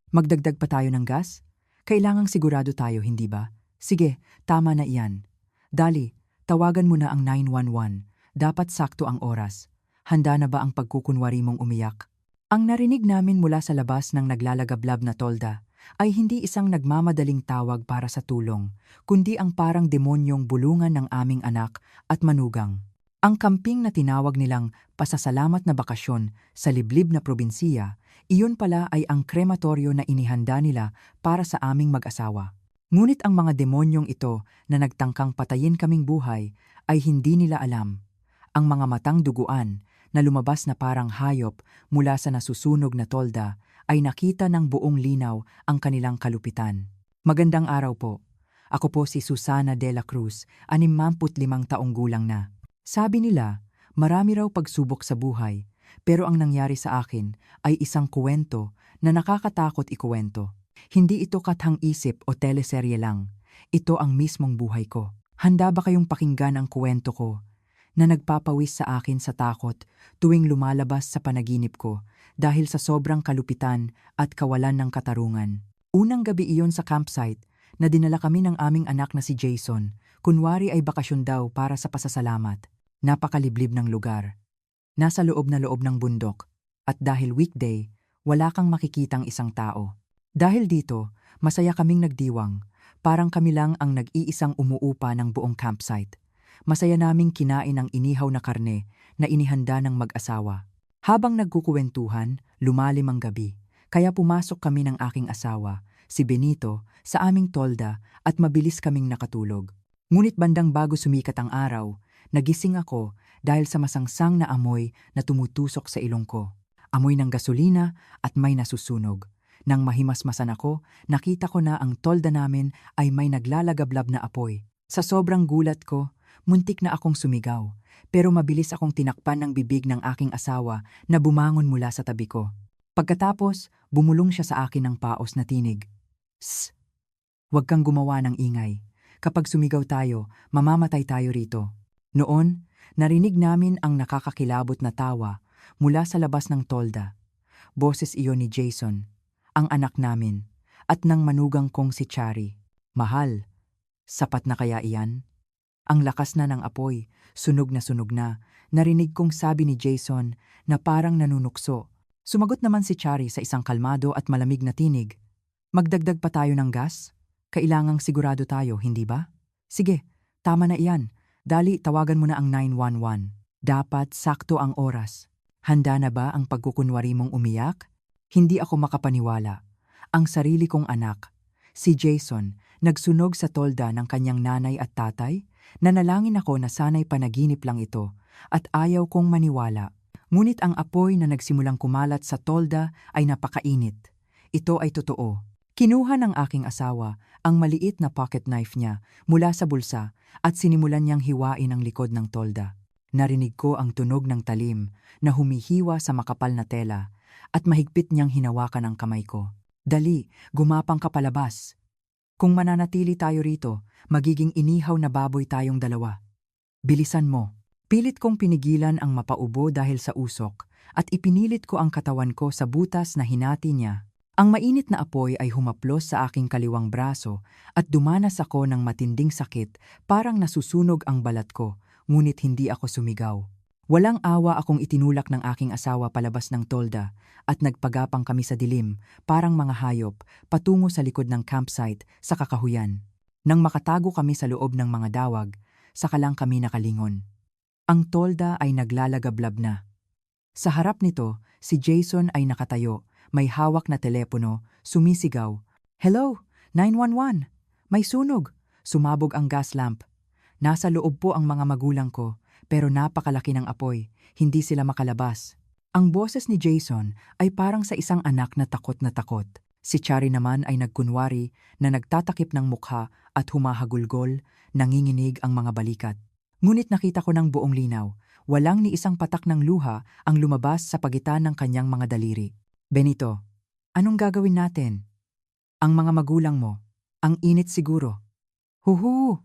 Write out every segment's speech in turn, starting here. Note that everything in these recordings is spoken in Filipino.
Magdagdag pa tayo ng gas? Kailangang sigurado tayo, hindi ba? Sige, tama na iyan. Dali, tawagan mo na ang 911. Dapat sakto ang oras. Handa na ba ang pagkukunwari mong umiyak? Ang narinig namin mula sa labas ng naglalagablab na tolda ay hindi isang nagmamadaling tawag para sa tulong, kundi ang parang demonyong bulungan ng aming anak at manugang. Ang camping na tinawag nilang pasasalamat na bakasyon sa liblib na probinsiya, iyon pala ay ang krematoryo na inihanda nila para sa aming mag-asawa. Ngunit ang mga demonyong ito na nagtangkang patayin kaming buhay ay hindi nila alam. Ang mga matang duguan na lumabas na parang hayop mula sa nasusunog na tolda ay nakita ng buong linaw ang kanilang kalupitan. Magandang araw po. Ako po si Susana de la Cruz, 65 taong gulang na. Sabi nila, marami raw pagsubok sa buhay, pero ang nangyari sa akin ay isang kuwento na nakakatakot ikuwento. Hindi ito kathang-isip o teleserye lang. Ito ang mismong buhay ko. Handa ba kayong pakinggan ang kuwento ko na nagpapawis sa akin sa takot tuwing lumalabas sa panaginip ko dahil sa sobrang kalupitan at kawalan ng katarungan? Unang gabi iyon sa campsite na dinala kami ng aming anak na si Jason. Kunwari ay bakasyon daw para sa pasasalamat. Napakaliblib ng lugar. Nasa loob na loob ng bundok. At dahil weekday, wala kang makikitang isang tao. Dahil dito, masaya kaming nagdiwang. Parang kami lang ang nag-iisang umuupa ng buong campsite. Masaya naming kinain ang inihaw na karne na inihanda ng mag-asawa. Habang nagkukuwentuhan, lumalim ang gabi. Kaya pumasok kami ng aking asawa, si Benito, sa aming tolda at mabilis kaming nakatulog. Ngunit bandang bago sumikat ang araw, nagising ako dahil sa masangsang na amoy na tumutusok sa ilong ko. Amoy ng gasolina at may nasusunog. Nang mahimasmasan ako, nakita ko na ang tolda namin ay may naglalagablab na apoy. Sa sobrang gulat ko, muntik na akong sumigaw, pero mabilis akong tinakpan ng bibig ng aking asawa na bumangon mula sa tabi ko. Pagkatapos, bumulong siya sa akin ng paos na tinig. Shh! Huwag kang gumawa ng ingay. Kapag sumigaw tayo, mamamatay tayo rito. Noon, narinig namin ang nakakakilabot na tawa mula sa labas ng tolda. Boses iyon ni Jason, ang anak namin, at ng manugang kong si Chari. Mahal, sapat na kaya iyan? Ang lakas na ng apoy, sunog na, narinig kong sabi ni Jason na parang nanunukso. Sumagot naman si Chari sa isang kalmado at malamig na tinig. Magdagdag pa tayo ng gas? Kailangang sigurado tayo, hindi ba? Sige, tama na iyan. Dali, tawagan mo na ang 911. Dapat sakto ang oras. Handa na ba ang pagkukunwari mong umiyak? Hindi ako makapaniwala. Ang sarili kong anak, si Jason, nagsunog sa tolda ng kanyang nanay at tatay. Nanalangin ako na sana'y panaginip lang ito at ayaw kong maniwala. Ngunit ang apoy na nagsimulang kumalat sa tolda ay napakainit. Ito ay totoo. Kinuha ng aking asawa ang maliit na pocket knife niya mula sa bulsa at sinimulan niyang hiwain ang likod ng tolda. Narinig ko ang tunog ng talim na humihiwa sa makapal na tela at mahigpit niyang hinawakan ang kamay ko. Dali, gumapang ka palabas. Kung mananatili tayo rito, magiging inihaw na baboy tayong dalawa. Bilisan mo. Pilit kong pinigilan ang mapaubo dahil sa usok at ipinilit ko ang katawan ko sa butas na hinati niya. Ang mainit na apoy ay humaplos sa aking kaliwang braso at dumanas ako ng matinding sakit, parang nasusunog ang balat ko, ngunit hindi ako sumigaw. Walang awa akong itinulak ng aking asawa palabas ng tolda at nagpagapang kami sa dilim, parang mga hayop, patungo sa likod ng campsite sa kakahuyan. Nang makatago kami sa loob ng mga dawag, saka lang kami nakalingon. Ang tolda ay naglalagablab na. Sa harap nito, si Jason ay nakatayo, may hawak na telepono, sumisigaw. Hello, 911! May sunog! Sumabog ang gas lamp. Nasa loob po ang mga magulang ko, pero napakalaki ng apoy, hindi sila makalabas. Ang boses ni Jason ay parang sa isang anak na takot na takot. Si Chari naman ay nagkunwari na nagtatakip ng mukha at humahagulgol, nanginginig ang mga balikat. Ngunit nakita ko ng buong linaw, walang ni isang patak ng luha ang lumabas sa pagitan ng kanyang mga daliri. Benito, anong gagawin natin? Ang mga magulang mo, ang init siguro. Huhu!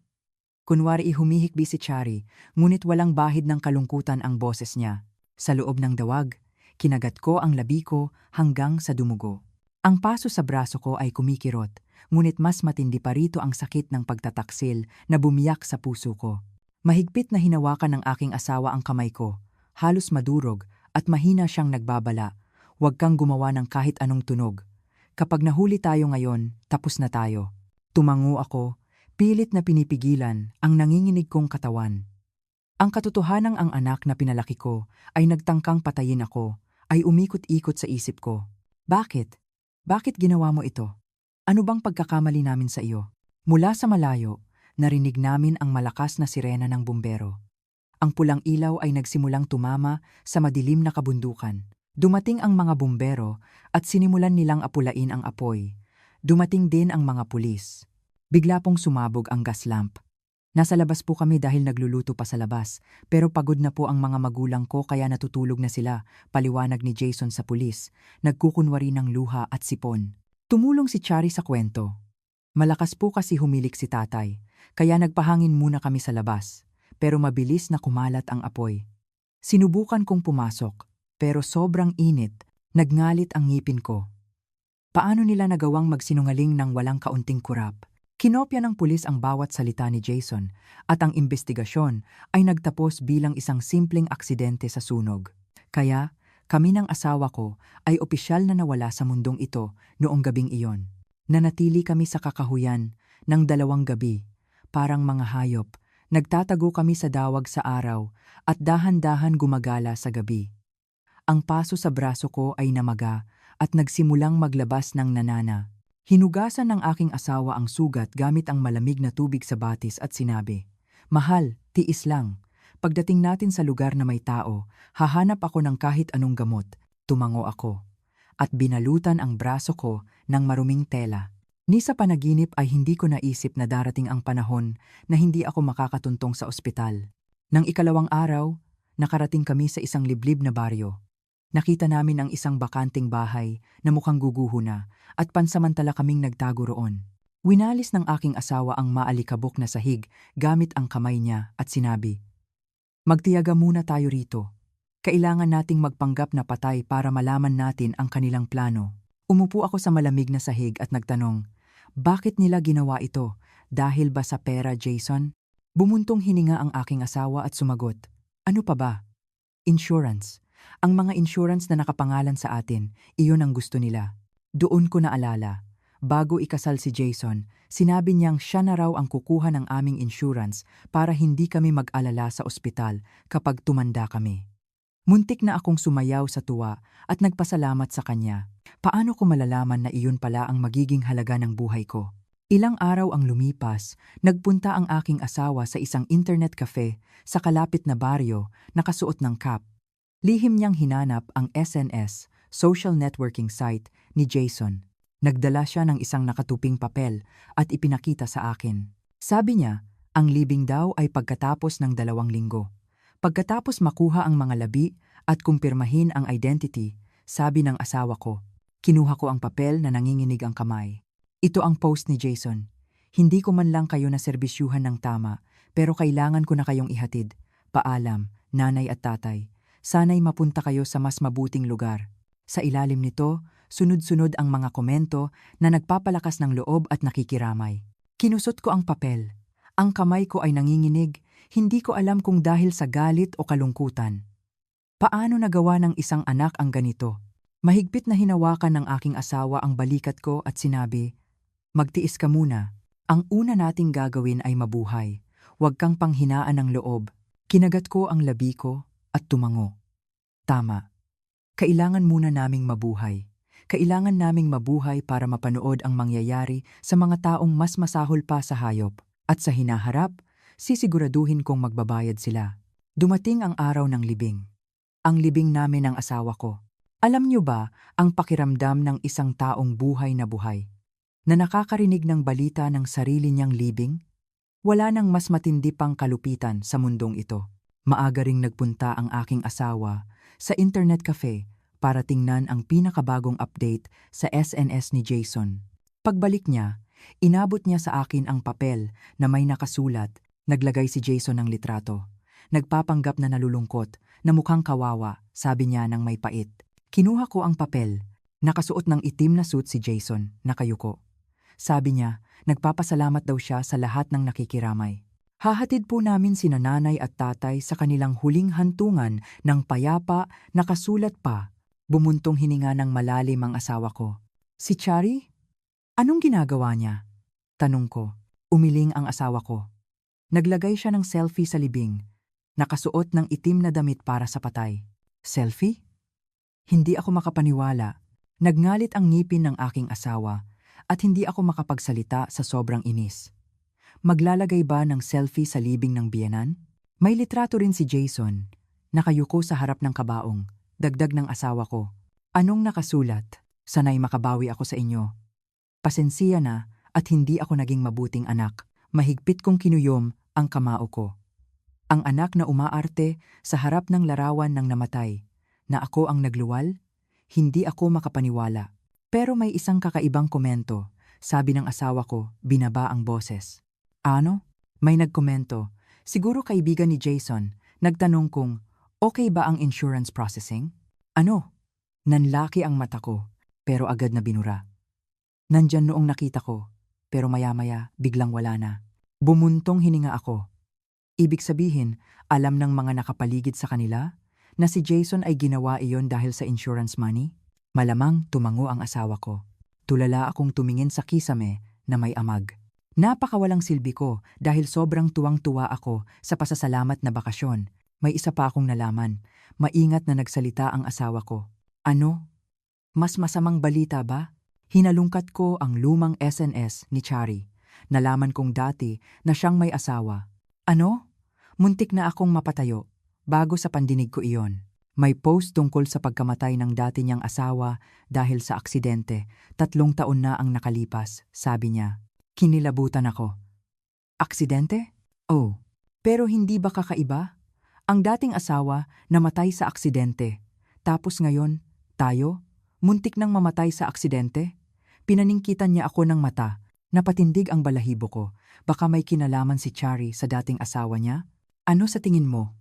Kunwari humihikbi si Chari, ngunit walang bahid ng kalungkutan ang boses niya. Sa loob ng dawag, kinagat ko ang labi ko hanggang sa dumugo. Ang paso sa braso ko ay kumikirot, ngunit mas matindi pa rito ang sakit ng pagtataksil na bumiyak sa puso ko. Mahigpit na hinawakan ng aking asawa ang kamay ko, halos madurog at mahina siyang nagbabala. Huwag kang gumawa ng kahit anong tunog. Kapag nahuli tayo ngayon, tapos na tayo. Tumango ako, pilit na pinipigilan ang nanginginig kong katawan. Ang katotohanang ang anak na pinalaki ko ay nagtangkang patayin ako, ay umikot-ikot sa isip ko. Bakit? Bakit ginawa mo ito? Ano bang pagkakamali namin sa iyo? Mula sa malayo, narinig namin ang malakas na sirena ng bumbero. Ang pulang ilaw ay nagsimulang tumama sa madilim na kabundukan. Dumating ang mga bumbero at sinimulan nilang apulain ang apoy. Dumating din ang mga pulis. Bigla pong sumabog ang gas lamp. Nasa labas po kami dahil nagluluto pa sa labas, pero pagod na po ang mga magulang ko kaya natutulog na sila, paliwanag ni Jason sa pulis, nagkukunwari ng luha at sipon. Tumulong si Chari sa kwento. Malakas po kasi humilik si tatay, kaya nagpahangin muna kami sa labas, pero mabilis na kumalat ang apoy. Sinubukan kong pumasok, pero sobrang init, nagngalit ang ngipin ko. Paano nila nagawang magsinungaling ng walang kaunting kurap? Kinopya ng pulis ang bawat salita ni Jason at ang investigasyon ay nagtapos bilang isang simpleng aksidente sa sunog. Kaya, kami ng asawa ko ay opisyal na nawala sa mundong ito noong gabing iyon. Nanatili kami sa kakahuyan ng 2 gabi, parang mga hayop. Nagtatago kami sa dawag sa araw at dahan-dahan gumagala sa gabi. Ang paso sa braso ko ay namaga at nagsimulang maglabas ng nanana. Hinugasan ng aking asawa ang sugat gamit ang malamig na tubig sa batis at sinabi, "Mahal, tiis lang. Pagdating natin sa lugar na may tao, hahanap ako ng kahit anong gamot." Tumango ako at binalutan ang braso ko ng maruming tela. Ni sa panaginip ay hindi ko naisip na darating ang panahon na hindi ako makakatuntong sa ospital. Nang ikalawang araw, nakarating kami sa isang liblib na baryo. Nakita namin ang isang bakanting bahay na mukhang guguho na at pansamantala kaming nagtago roon. Winalis ng aking asawa ang maalikabok na sahig gamit ang kamay niya at sinabi, "Magtiyaga muna tayo rito. Kailangan nating magpanggap na patay para malaman natin ang kanilang plano." Umupo ako sa malamig na sahig at nagtanong, bakit nila ginawa ito? Dahil ba sa pera, Jason? Bumuntong hininga ang aking asawa at sumagot, "Ano pa ba? Insurance. Ang mga insurance na nakapangalan sa atin, iyon ang gusto nila." Doon ko naalala, bago ikasal si Jason, sinabi niyang siya na raw ang kukuha ng aming insurance para hindi kami mag-alala sa ospital kapag tumanda kami. Muntik na akong sumayaw sa tuwa at nagpasalamat sa kanya. Paano ko malalaman na iyon pala ang magiging halaga ng buhay ko? Ilang araw ang lumipas, nagpunta ang aking asawa sa isang internet cafe sa kalapit na baryo, nakasuot ng cap. Lihim niyang hinanap ang SNS, social networking site, ni Jason. Nagdala siya ng isang nakatuping papel at ipinakita sa akin. Sabi niya, ang libing daw ay pagkatapos ng 2 linggo. Pagkatapos makuha ang mga labi at kumpirmahin ang identity, sabi ng asawa ko. Kinuha ko ang papel na nanginginig ang kamay. Ito ang post ni Jason. "Hindi ko man lang kayo naserbisyuhan ng tama, pero kailangan ko na kayong ihatid. Paalam, nanay at tatay. Sana'y mapunta kayo sa mas mabuting lugar." Sa ilalim nito, sunod-sunod ang mga komento na nagpapalakas ng loob at nakikiramay. Kinusot ko ang papel. Ang kamay ko ay nanginginig, hindi ko alam kung dahil sa galit o kalungkutan. Paano nagawa ng isang anak ang ganito? Mahigpit na hinawakan ng aking asawa ang balikat ko at sinabi, "Magtiis ka muna. Ang una nating gagawin ay mabuhay. Huwag kang panghinaan ng loob." Kinagat ko ang labi ko at tumango. Tama. Kailangan muna naming mabuhay. Kailangan naming mabuhay para mapanood ang mangyayari sa mga taong mas masahol pa sa hayop. At sa hinaharap, sisiguraduhin kong magbabayad sila. Dumating ang araw ng libing. Ang libing namin ng asawa ko. Alam niyo ba ang pakiramdam ng isang taong buhay na buhay? Na nakakarinig ng balita ng sarili niyang libing? Wala nang mas matindi pang kalupitan sa mundong ito. Maaga ring nagpunta ang aking asawa sa internet cafe para tingnan ang pinakabagong update sa SNS ni Jason. Pagbalik niya, inabot niya sa akin ang papel na may nakasulat, naglagay si Jason ng litrato. Nagpapanggap na nalulungkot, na mukhang kawawa, sabi niya ng may pait. Kinuha ko ang papel, Nakasuot ng itim na suit si Jason, nakayuko. Sabi niya, nagpapasalamat daw siya sa lahat ng nakikiramay. Hahatid po namin sina nanay at tatay sa kanilang huling hantungan ng payapa, nakasulat pa. Bumuntong hininga ng malalim ang asawa ko. Si Chari? Anong ginagawa niya? Tanong ko. Umiling ang asawa ko. Naglagay siya ng selfie sa libing. Nakasuot ng itim na damit para sa patay. Selfie? Hindi ako makapaniwala. Nagngalit ang ngipin ng aking asawa at hindi ako makapagsalita sa sobrang inis. Maglalagay ba ng selfie sa libing ng biyenan? May litrato rin si Jason. Nakayuko sa harap ng kabaong. Dagdag ng asawa ko. Anong nakasulat? Sanay makabawi ako sa inyo. Pasensiya na at hindi ako naging mabuting anak. Mahigpit kong kinuyom ang kamao ko. Ang anak na umaarte sa harap ng larawan ng namatay. Na ako ang nagluwal? Hindi ako makapaniwala. Pero may isang kakaibang komento. Sabi ng asawa ko, binaba ang boses. Ano? May nagkomento. Siguro kaibigan ni Jason. Nagtanong kung, okay ba ang insurance processing? Ano? Nanlaki ang mata ko, pero agad na binura. Nandyan noong nakita ko, pero maya-maya biglang wala na. Bumuntong hininga ako. Ibig sabihin, alam ng mga nakapaligid sa kanila na si Jason ay ginawa iyon dahil sa insurance money? Malamang tumango ang asawa ko. Tulala akong tumingin sa kisame na may amag. Napakawalang silbi ko dahil sobrang tuwang-tuwa ako sa pasasalamat na bakasyon. May isa pa akong nalaman. Maingat na nagsalita ang asawa ko. Ano? Mas masamang balita ba? Hinalungkat ko ang lumang SNS ni Chari. Nalaman kong dati na siyang may asawa. Ano? Muntik na akong mapatayo. Bago sa pandinig ko iyon, may post tungkol sa pagkamatay ng dati niyang asawa dahil sa aksidente. 3 taon na ang nakalipas, sabi niya. Kinilabutan ako. Aksidente? Oh, pero hindi ba kakaiba? Ang dating asawa namatay sa aksidente. Tapos ngayon, tayo, muntik nang mamatay sa aksidente? Pinaningkitan niya ako ng mata. Napatindig ang balahibo ko. Baka may kinalaman si Chari sa dating asawa niya? Ano sa tingin mo?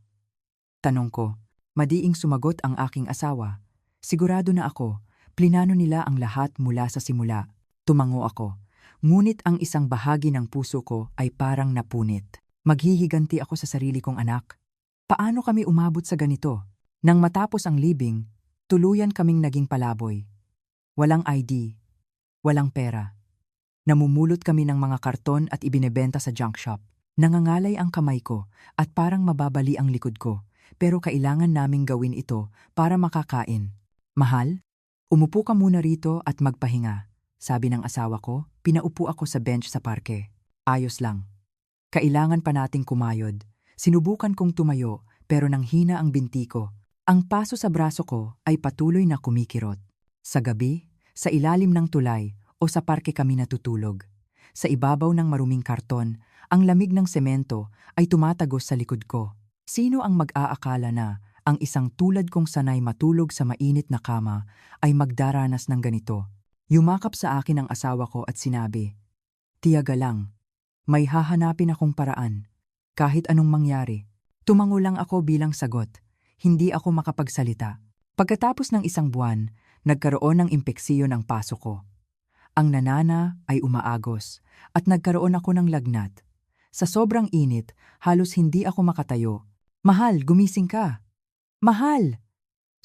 Tanong ko. Madiing sumagot ang aking asawa. Sigurado na ako, plinano nila ang lahat mula sa simula. Tumango ako. Ngunit ang isang bahagi ng puso ko ay parang napunit. Maghihiganti ako sa sarili kong anak. Paano kami umabot sa ganito? Nang matapos ang libing, tuluyan kaming naging palaboy. Walang ID, walang pera. Namumulot kami ng mga karton at ibinebenta sa junk shop. Nangangalay ang kamay ko at parang mababali ang likod ko. Pero kailangan naming gawin ito para makakain. Mahal? Umupo ka muna rito at magpahinga. Sabi ng asawa ko, pinaupo ako sa bench sa parke. Ayos lang. Kailangan pa nating kumayod. Sinubukan kong tumayo pero nang hina ang binti ko. Ang paso sa braso ko ay patuloy na kumikirot. Sa gabi, sa ilalim ng tulay o sa parke kami natutulog. Sa ibabaw ng maruming karton, ang lamig ng semento ay tumatagos sa likod ko. Sino ang mag-aakala na ang isang tulad kong sanay matulog sa mainit na kama ay magdaranas ng ganito? Yumakap sa akin ang asawa ko at sinabi, "Tiyaga lang, may hahanapin akong paraan. Kahit anong mangyari." Tumango lang ako bilang sagot. Hindi ako makapagsalita. Pagkatapos ng 1 buwan, nagkaroon ng impeksiyon ang paso ko. Ang nanana ay umaagos at nagkaroon ako ng lagnat. Sa sobrang init, halos hindi ako makatayo. "Mahal, gumising ka." "Mahal!"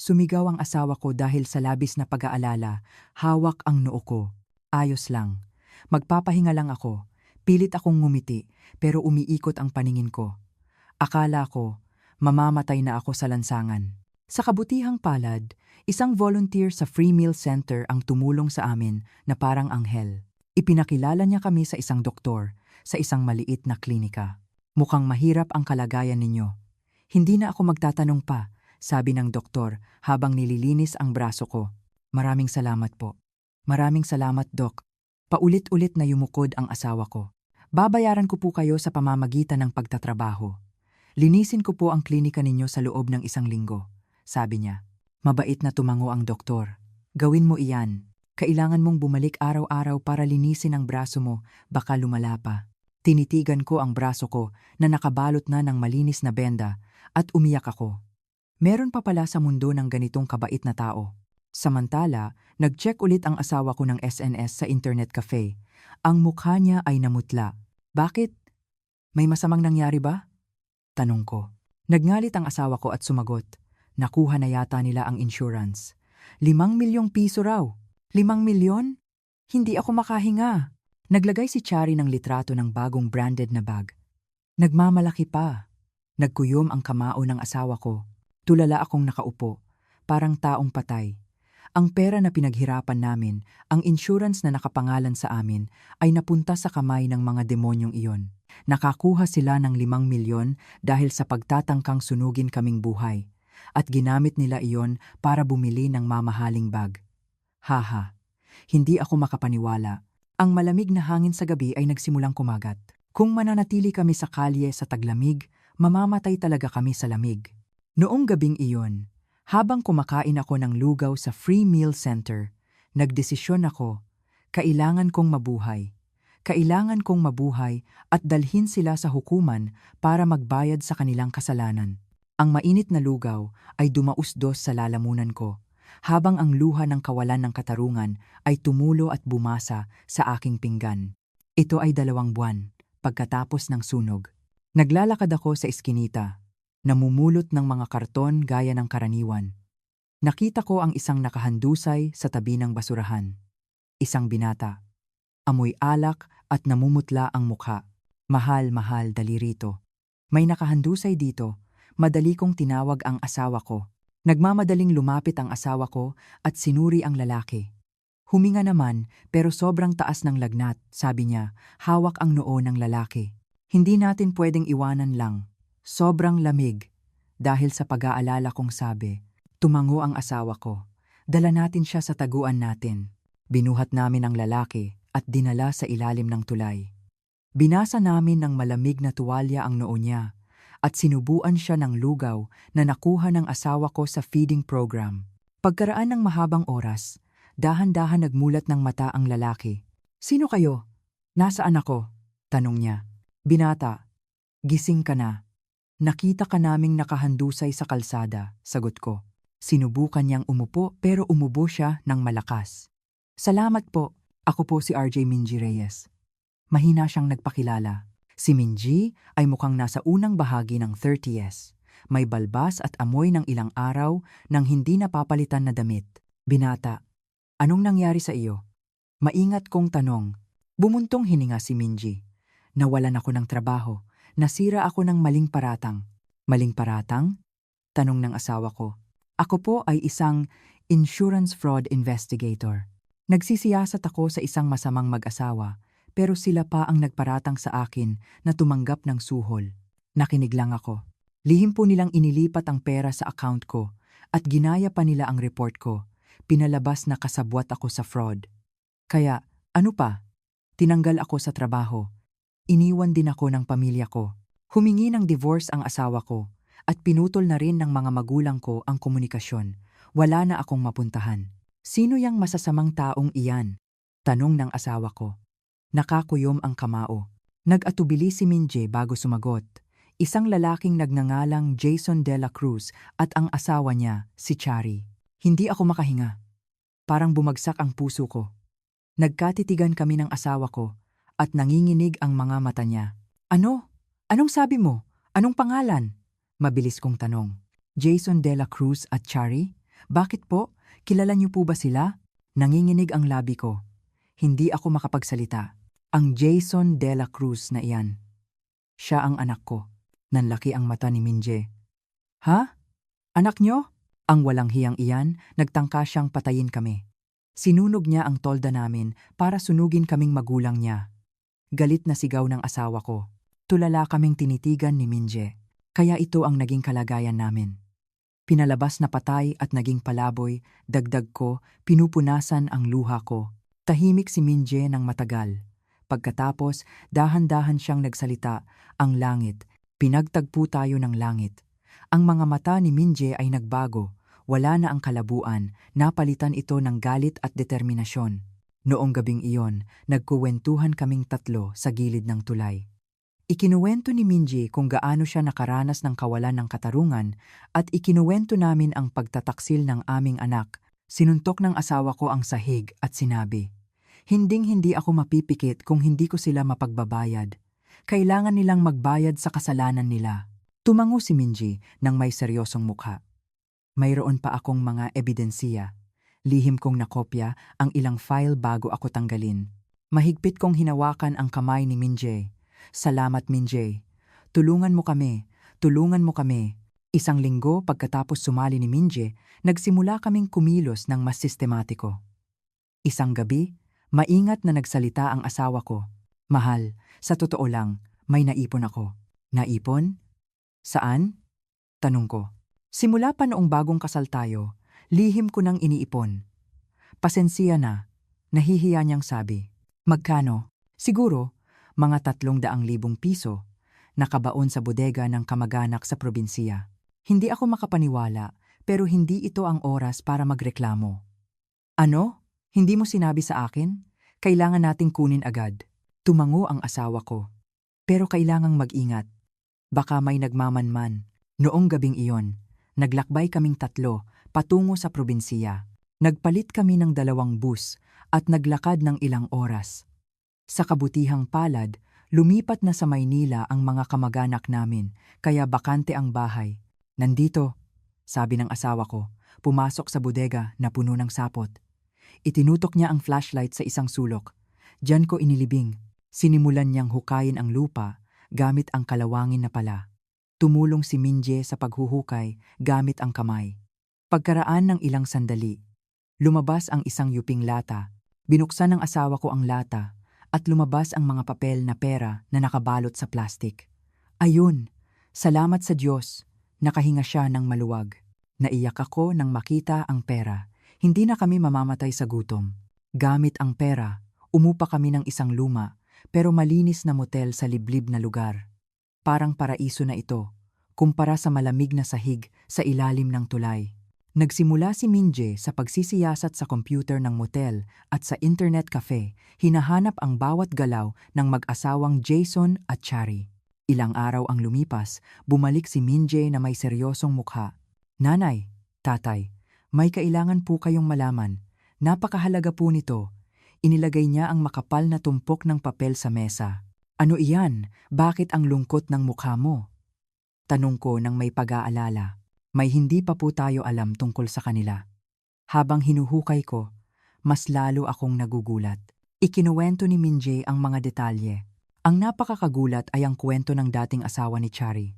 Sumigaw ang asawa ko dahil sa labis na pag-aalala. Hawak ang noo ko. Ayos lang. Magpapahinga lang ako. Pilit akong ngumiti, pero umiikot ang paningin ko. Akala ko, mamamatay na ako sa lansangan. Sa kabutihang palad, isang volunteer sa Free Meal Center ang tumulong sa amin na parang anghel. Ipinakilala niya kami sa isang doktor, sa isang maliit na klinika. "Mukhang mahirap ang kalagayan ninyo." "Hindi na ako magtatanong pa," sabi ng doktor habang nililinis ang braso ko. "Maraming salamat po." "Maraming salamat, Dok." Paulit-ulit na yumukod ang asawa ko. "Babayaran ko po kayo sa pamamagitan ng pagtatrabaho. Linisin ko po ang klinika ninyo sa loob ng 1 linggo, sabi niya. Mabait na tumango ang doktor. "Gawin mo iyan. Kailangan mong bumalik araw-araw para linisin ang braso mo, baka lumala pa." Tinitigan ko ang braso ko na nakabalot na ng malinis na benda at umiyak ako. Meron pa pala sa mundo ng ganitong kabait na tao. Samantala, nag-check ulit ang asawa ko ng SNS sa internet cafe. Ang mukha niya ay namutla. Bakit? May masamang nangyari ba? Tanong ko. Nagngalit ang asawa ko at sumagot. Nakuha na yata nila ang insurance. 5 milyong piso raw. 5 milyon? Hindi ako makahinga. Naglagay si Chari ng litrato ng bagong branded na bag. Nagmamalaki pa. Nagkuyom ang kamao ng asawa ko. Tulala akong nakaupo, parang taong patay. Ang pera na pinaghirapan namin, ang insurance na nakapangalan sa amin, ay napunta sa kamay ng mga demonyong iyon. Nakakuha sila ng 5 milyon dahil sa pagtatangkang sunugin kaming buhay. At ginamit nila iyon para bumili ng mamahaling bag. Haha, hindi ako makapaniwala. Ang malamig na hangin sa gabi ay nagsimulang kumagat. Kung mananatili kami sa kalye sa taglamig, mamamatay talaga kami sa lamig. Noong gabing iyon, habang kumakain ako ng lugaw sa Free Meal Center, nagdesisyon ako, kailangan kong mabuhay. Kailangan kong mabuhay at dalhin sila sa hukuman para magbayad sa kanilang kasalanan. Ang mainit na lugaw ay dumausdos sa lalamunan ko, habang ang luha ng kawalan ng katarungan ay tumulo at bumasa sa aking pinggan. Ito ay 2 buwan, pagkatapos ng sunog. Naglalakad ako sa eskinita, namumulot ng mga karton gaya ng karaniwan. Nakita ko ang isang nakahandusay sa tabi ng basurahan. Isang binata. Amoy alak at namumutla ang mukha. Mahal, dali rito. May nakahandusay dito. Madali kong tinawag ang asawa ko. Nagmamadaling lumapit ang asawa ko at sinuri ang lalaki. Huminga naman pero sobrang taas ng lagnat, sabi niya, hawak ang noo ng lalaki. Hindi natin pwedeng iwanan lang. Sobrang lamig. Dahil sa pag-aalala kong sabi, tumango ang asawa ko. Dala natin siya sa taguan natin. Binuhat namin ang lalaki at dinala sa ilalim ng tulay. Binasa namin ng malamig na tuwalya ang noo niya at sinubuan siya ng lugaw na nakuha ng asawa ko sa feeding program. Pagkaraan ng mahabang oras, dahan-dahan nagmulat ng mata ang lalaki. Sino kayo? Nasaan ako? Tanong niya. Binata, gising ka na. Nakita ka naming nakahandusay sa kalsada, sagot ko. Sinubukan niyang umupo pero umubo siya ng malakas. Salamat po, ako po si RJ Minji Reyes. Mahina siyang nagpakilala. Si Minji ay mukhang nasa unang bahagi ng 30s. May balbas at amoy ng ilang araw nang hindi napapalitan na damit. Binata, anong nangyari sa iyo? Maingat kong tanong. Bumuntong hininga si Minji. Nawalan ako ng trabaho. Nasira ako ng maling paratang. Maling paratang? Tanong ng asawa ko. Ako po ay isang insurance fraud investigator. Nagsisiyasat ako sa isang masamang mag-asawa, pero sila pa ang nagparatang sa akin na tumanggap ng suhol. Nakinig lang ako. Lihim po nilang inilipat ang pera sa account ko at ginaya pa nila ang report ko. Pinalabas na kasabwat ako sa fraud. Kaya, ano pa? Tinanggal ako sa trabaho. Iniwan din ako ng pamilya ko. Humingi ng divorce ang asawa ko at pinutol na rin ng mga magulang ko ang komunikasyon. Wala na akong mapuntahan. Sino yang masasamang taong iyan? Tanong ng asawa ko. Nakakuyom ang kamao. Nag-atubili si Minje bago sumagot. Isang lalaking nagngangalang Jason De La Cruz at ang asawa niya, si Chari. Hindi ako makahinga. Parang bumagsak ang puso ko. Nagkatitigan kami ng asawa ko at nanginginig ang mga mata niya. Ano? Anong sabi mo? Anong pangalan? Mabilis kong tanong. Jason De La Cruz at Chari? Bakit po? Kilala niyo po ba sila? Nanginginig ang labi ko. Hindi ako makapagsalita. Ang Jason De La Cruz na iyan. Siya ang anak ko. Nanlaki ang mata ni Minje. Ha? Anak niyo? Ang walang hiyang iyan, nagtangka siyang patayin kami. Sinunog niya ang tolda namin para sunugin kaming magulang niya. Galit na sigaw ng asawa ko. Tulala kaming tinitigan ni Minje. Kaya ito ang naging kalagayan namin. Pinalabas na patay at naging palaboy, dagdag ko, pinupunasan ang luha ko. Tahimik si Minje ng matagal. Pagkatapos, dahan-dahan siyang nagsalita, ang langit. Pinagtagpo tayo ng langit. Ang mga mata ni Minje ay nagbago. Wala na ang kalabuan, napalitan ito ng galit at determinasyon. Noong gabing iyon, nagkuwentuhan kaming tatlo sa gilid ng tulay. Ikinuwento ni Minji kung gaano siya nakaranas ng kawalan ng katarungan at ikinuwento namin ang pagtataksil ng aming anak Sinuntok ng asawa ko ang sahig at sinabi, "Hinding-hindi ako mapipikit kung hindi ko sila mapagbabayad. Kailangan nilang magbayad sa kasalanan nila." Tumango si Minji nang may seryosong mukha. Mayroon pa akong mga ebidensiya. Lihim kong nakopya ang ilang file bago ako tanggalin. Mahigpit kong hinawakan ang kamay ni Minje. "Salamat, Minje. Tulungan mo kami. Tulungan mo kami." Isang linggo pagkatapos sumali ni Minje, nagsimula kaming kumilos ng mas sistematiko. Isang gabi, maingat na nagsalita ang asawa ko. "Mahal, sa totoo lang, may naipon ako." "Naipon? Saan?" tanong ko. Simula pa noong bagong kasal tayo, lihim ko nang iniipon. "Pasensya na," nahihiya niyang sabi. "Magkano?" "Siguro, mga 300,000 piso, nakabaon sa bodega ng kamag-anak sa probinsiya." Hindi ako makapaniwala, pero hindi ito ang oras para magreklamo. "Ano? Hindi mo sinabi sa akin? Kailangan nating kunin agad." Tumango ang asawa ko. "Pero kailangang mag-ingat. Baka may nagmamanman." Noong gabing iyon, naglakbay kaming 3 patungo sa probinsiya. Nagpalit kami ng 2 bus at naglakad ng ilang oras. Sa kabutihang palad, lumipat na sa Maynila ang mga kamag-anak namin, kaya bakante ang bahay. "Nandito," sabi ng asawa ko, pumasok sa bodega na puno ng sapot. Itinutok niya ang flashlight sa isang sulok. Diyan ko inilibing. Sinimulan niyang hukayin ang lupa gamit ang kalawangin na pala. Tumulong si Minje sa paghuhukay gamit ang kamay. Pagkaraan ng ilang sandali, lumabas ang isang yuping lata. Binuksan ng asawa ko ang lata at lumabas ang mga papel na pera na nakabalot sa plastik. "Ayun, salamat sa Diyos." Nakahinga siya ng maluwag. Naiyak ako nang makita ang pera. Hindi na kami mamamatay sa gutom. Gamit ang pera, umupa kami ng isang luma pero malinis na motel sa liblib na lugar. Parang paraiso na ito, kumpara sa malamig na sahig sa ilalim ng tulay. Nagsimula si Minje sa pagsisiyasat sa computer ng motel at sa internet cafe, hinahanap ang bawat galaw ng mag-asawang Jason at Chari. Ilang araw ang lumipas, bumalik si Minje na may seryosong mukha. "Nanay, tatay, may kailangan po kayong malaman. Napakahalaga po nito." Inilagay niya ang makapal na tumpok ng papel sa mesa. "Ano iyan? Bakit ang lungkot ng mukha mo?" tanong ko nang may pag-aalala. May hindi pa po tayo alam tungkol sa kanila. Habang hinuhukay ko, mas lalo akong nagugulat. Ikinuwento ni Minje ang mga detalye. Ang napakakagulat ay ang kwento ng dating asawa ni Chari.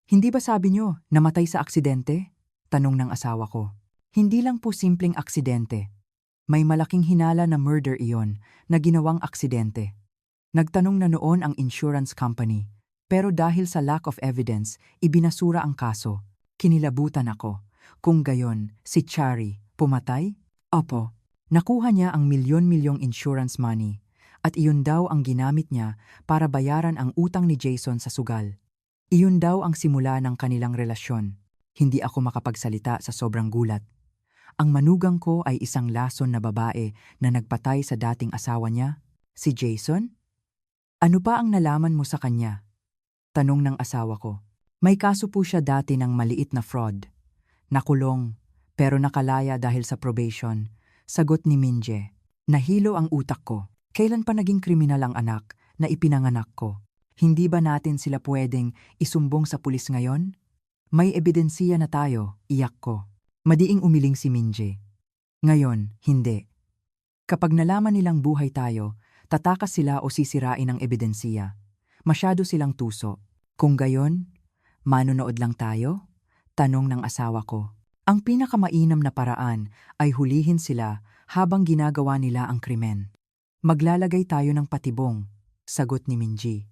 "Hindi ba sabi niyo, namatay sa aksidente?" tanong ng asawa ko. "Hindi lang po simpleng aksidente. May malaking hinala na murder iyon na ginawang aksidente." Nagtanong na noon ang insurance company, pero dahil sa lack of evidence, ibinasura ang kaso. Kinilabutan ako. Kung gayon, si Chari pumatay? Opo. Nakuha niya ang milyon-milyong insurance money. At iyon daw ang ginamit niya para bayaran ang utang ni Jason sa sugal. Iyon daw ang simula ng kanilang relasyon. Hindi ako makapagsalita sa sobrang gulat. Ang manugang ko ay isang lason na babae na nagpatay sa dating asawa niya, si Jason? "Ano pa ang nalaman mo sa kanya?" tanong ng asawa ko. "May kaso po siya dati ng maliit na fraud. Nakulong, pero nakalaya dahil sa probation." Sagot ni Minje. Nahilo ang utak ko. Kailan pa naging kriminal ang anak na ipinanganak ko? Hindi ba natin sila pwedeng isumbong sa pulis ngayon? "May ebidensiya na tayo," iyak ko. Madiing umiling si Minje. "Ngayon, hindi. Kapag nalaman nilang buhay tayo, tatakas sila o sisirain ang ebidensiya. Masyado silang tuso. Kung gayon, manonood lang tayo?" tanong ng asawa ko. Ang pinakamainam na paraan ay hulihin sila habang ginagawa nila ang krimen. "Maglalagay tayo ng patibong," sagot ni Minji.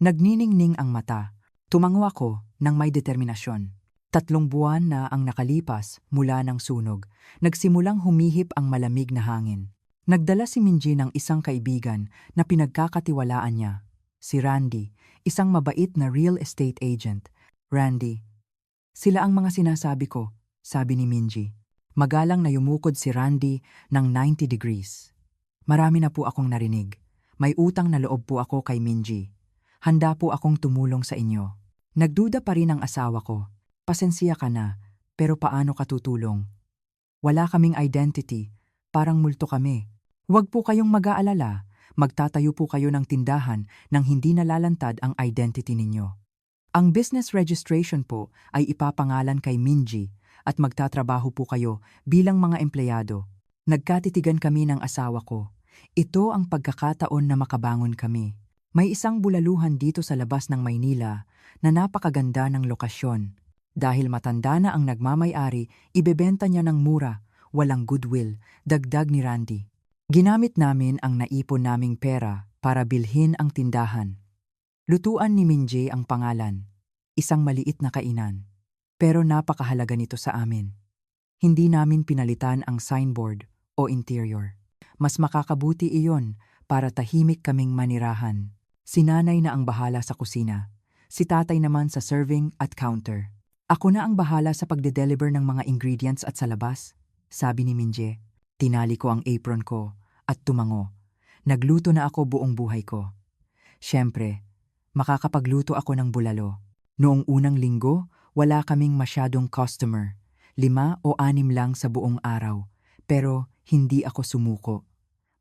Nagniningning ang mata. Tumango ako nang may determinasyon. 3 buwan na ang nakalipas mula ng sunog. Nagsimulang humihip ang malamig na hangin. Nagdala si Minji ng isang kaibigan na pinagkakatiwalaan niya, si Randy, isang mabait na real estate agent. "Randy, sila ang mga sinasabi ko," sabi ni Minji. Magalang na yumukod si Randy ng 90 degrees. "Marami na po akong narinig. May utang na loob po ako kay Minji. Handa po akong tumulong sa inyo." Nagduda pa rin ang asawa ko. "Pasensya ka na, pero paano ka tutulong?" Wala kaming identity, parang multo kami. Huwag po kayong mag-aalala, magtatayo po kayo ng tindahan nang hindi nalalantad ang identity ninyo. Ang business registration po ay ipapangalan kay Minji at magtatrabaho po kayo bilang mga empleyado. Nagkatitigan kami ng asawa ko. Ito ang pagkakataon na makabangon kami. May isang bulaluhan dito sa labas ng Maynila na napakaganda ng lokasyon. Dahil matanda na ang nagmamay-ari, ibebenta niya ng mura, walang goodwill, dagdag ni Randy. Ginamit namin ang naipon naming pera para bilhin ang tindahan. Lutuan ni Minji ang pangalan. Isang maliit na kainan. Pero napakahalaga nito sa amin. Hindi namin pinalitan ang signboard o interior. Mas makakabuti iyon para tahimik kaming manirahan. Si nanay na ang bahala sa kusina. Si tatay naman sa serving at counter. Ako na ang bahala sa pagde-deliver ng mga ingredients at sa labas, sabi ni Minji. Tinali ko ang apron ko at tumango. Nagluto na ako buong buhay ko. Siyempre, makakapagluto ako ng bulalo. Noong unang linggo, wala kaming masyadong customer. 5 o 6 lang sa buong araw. Pero hindi ako sumuko.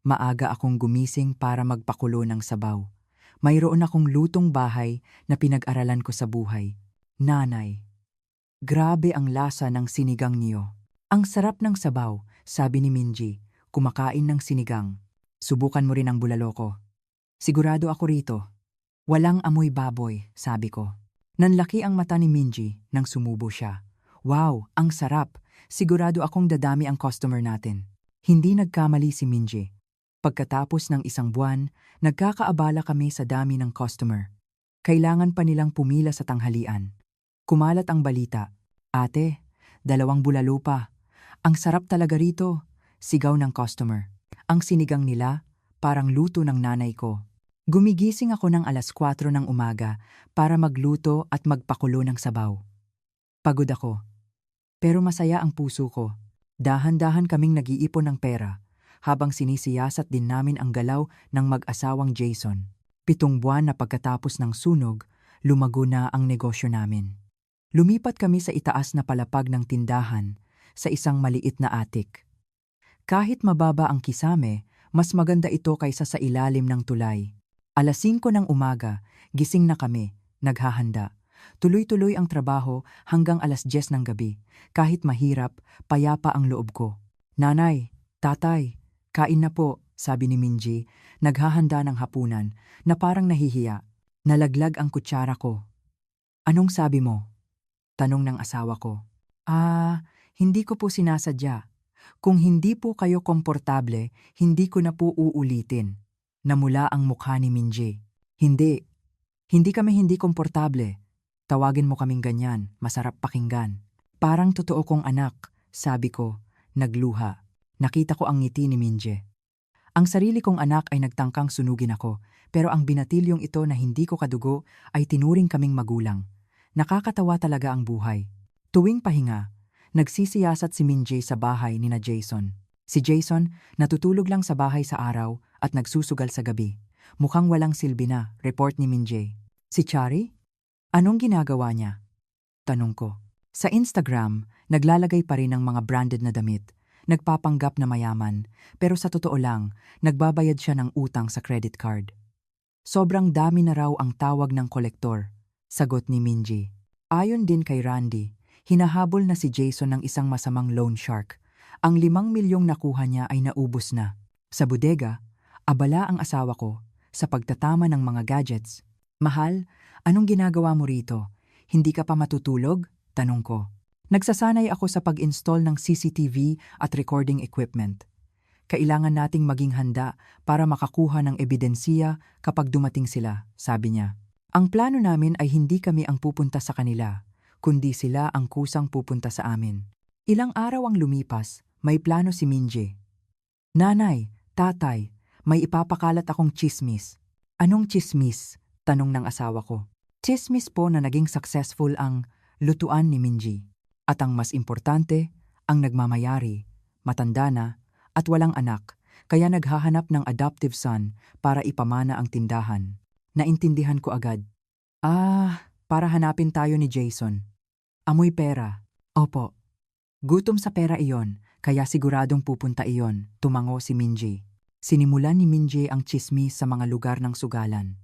Maaga akong gumising para magpakulo ng sabaw. Mayroon akong lutong bahay na pinag-aralan ko sa buhay. Nanay. Grabe ang lasa ng sinigang niyo. Ang sarap ng sabaw, sabi ni Minji, kumakain ng sinigang. Subukan mo rin ang bulalo ko. Sigurado ako rito. Walang amoy baboy, sabi ko. Nanlaki ang mata ni Minji nang sumubo siya. Wow, ang sarap. Sigurado akong dadami ang customer natin. Hindi nagkamali si Minji. Pagkatapos ng isang buwan, nagkakaabala kami sa dami ng customer. Kailangan pa nilang pumila sa tanghalian. Kumalat ang balita. Ate, 2 bulalo pa. Ang sarap talaga rito. Sigaw ng customer. Ang sinigang nila, parang luto ng nanay ko. Gumigising ako ng 4:00 ng umaga para magluto at magpakulo ng sabaw. Pagod ako. Pero masaya ang puso ko. Dahan-dahan kaming nag-iipon ng pera habang sinisiyasat din namin ang galaw ng mag-asawang Jason. 7 buwan na pagkatapos ng sunog, lumago na ang negosyo namin. Lumipat kami sa itaas na palapag ng tindahan sa isang maliit na attic. Kahit mababa ang kisame, mas maganda ito kaysa sa ilalim ng tulay. 5:00 ng umaga, gising na kami, naghahanda. Tuloy-tuloy ang trabaho hanggang 10:00 ng gabi. Kahit mahirap, payapa ang loob ko. Nanay, tatay, kain na po, sabi ni Minji, naghahanda ng hapunan na parang nahihiya. Nalaglag ang kutsara ko. Anong sabi mo? Tanong ng asawa ko. Hindi ko po sinasadya. Kung hindi po kayo komportable, hindi ko na po uulitin. Namula ang mukha ni Minji. Hindi kami hindi komportable. Tawagin mo kaming ganyan, masarap pakinggan. Parang totoo kong anak, sabi ko, nagluha. Nakita ko ang ngiti ni Minji. Ang sarili kong anak ay nagtangkang sunugin ako, pero ang binatilyong ito na hindi ko kadugo ay tinuring kaming magulang. Nakakatawa talaga ang buhay. Tuwing pahinga, nagsisiyasat si Minji sa bahay ni na Jason. Si Jason, natutulog lang sa bahay sa araw at nagsusugal sa gabi. Mukhang walang silbi na, report ni Minji. Si Chari? Anong ginagawa niya? Tanong ko. Sa Instagram, naglalagay pa rin ng mga branded na damit. Nagpapanggap na mayaman, pero sa totoo lang, nagbabayad siya ng utang sa credit card. Sobrang dami na raw ang tawag ng kolektor, sagot ni Minji. Ayon din kay Randy, hinahabol na si Jason ng isang masamang loan shark. Ang 5 milyong nakuha niya ay naubos na. Sa bodega, abala ang asawa ko sa pagtatama ng mga gadgets. Mahal, anong ginagawa mo rito? Hindi ka pa matutulog? Tanong ko. Nagsasanay ako sa pag-install ng CCTV at recording equipment. Kailangan nating maging handa para makakuha ng ebidensiya kapag dumating sila, sabi niya. Ang plano namin ay hindi kami ang pupunta sa kanila, kundi sila ang kusang pupunta sa amin. Ilang araw ang lumipas, may plano si Minji. Nanay, tatay, may ipapakalat akong tsismis. Anong tsismis? Tanong ng asawa ko. Tsismis po na naging successful ang lutuan ni Minji. At ang mas importante, ang nagmamayari, matanda na, at walang anak, kaya naghahanap ng adoptive son para ipamana ang tindahan. Naintindihan ko agad. Para hanapin tayo ni Jason. Amoy pera. Opo. Gutom sa pera iyon, Kaya siguradong pupunta iyon, tumango si Minji. Sinimulan ni Minji ang tsismis sa mga lugar ng sugalan.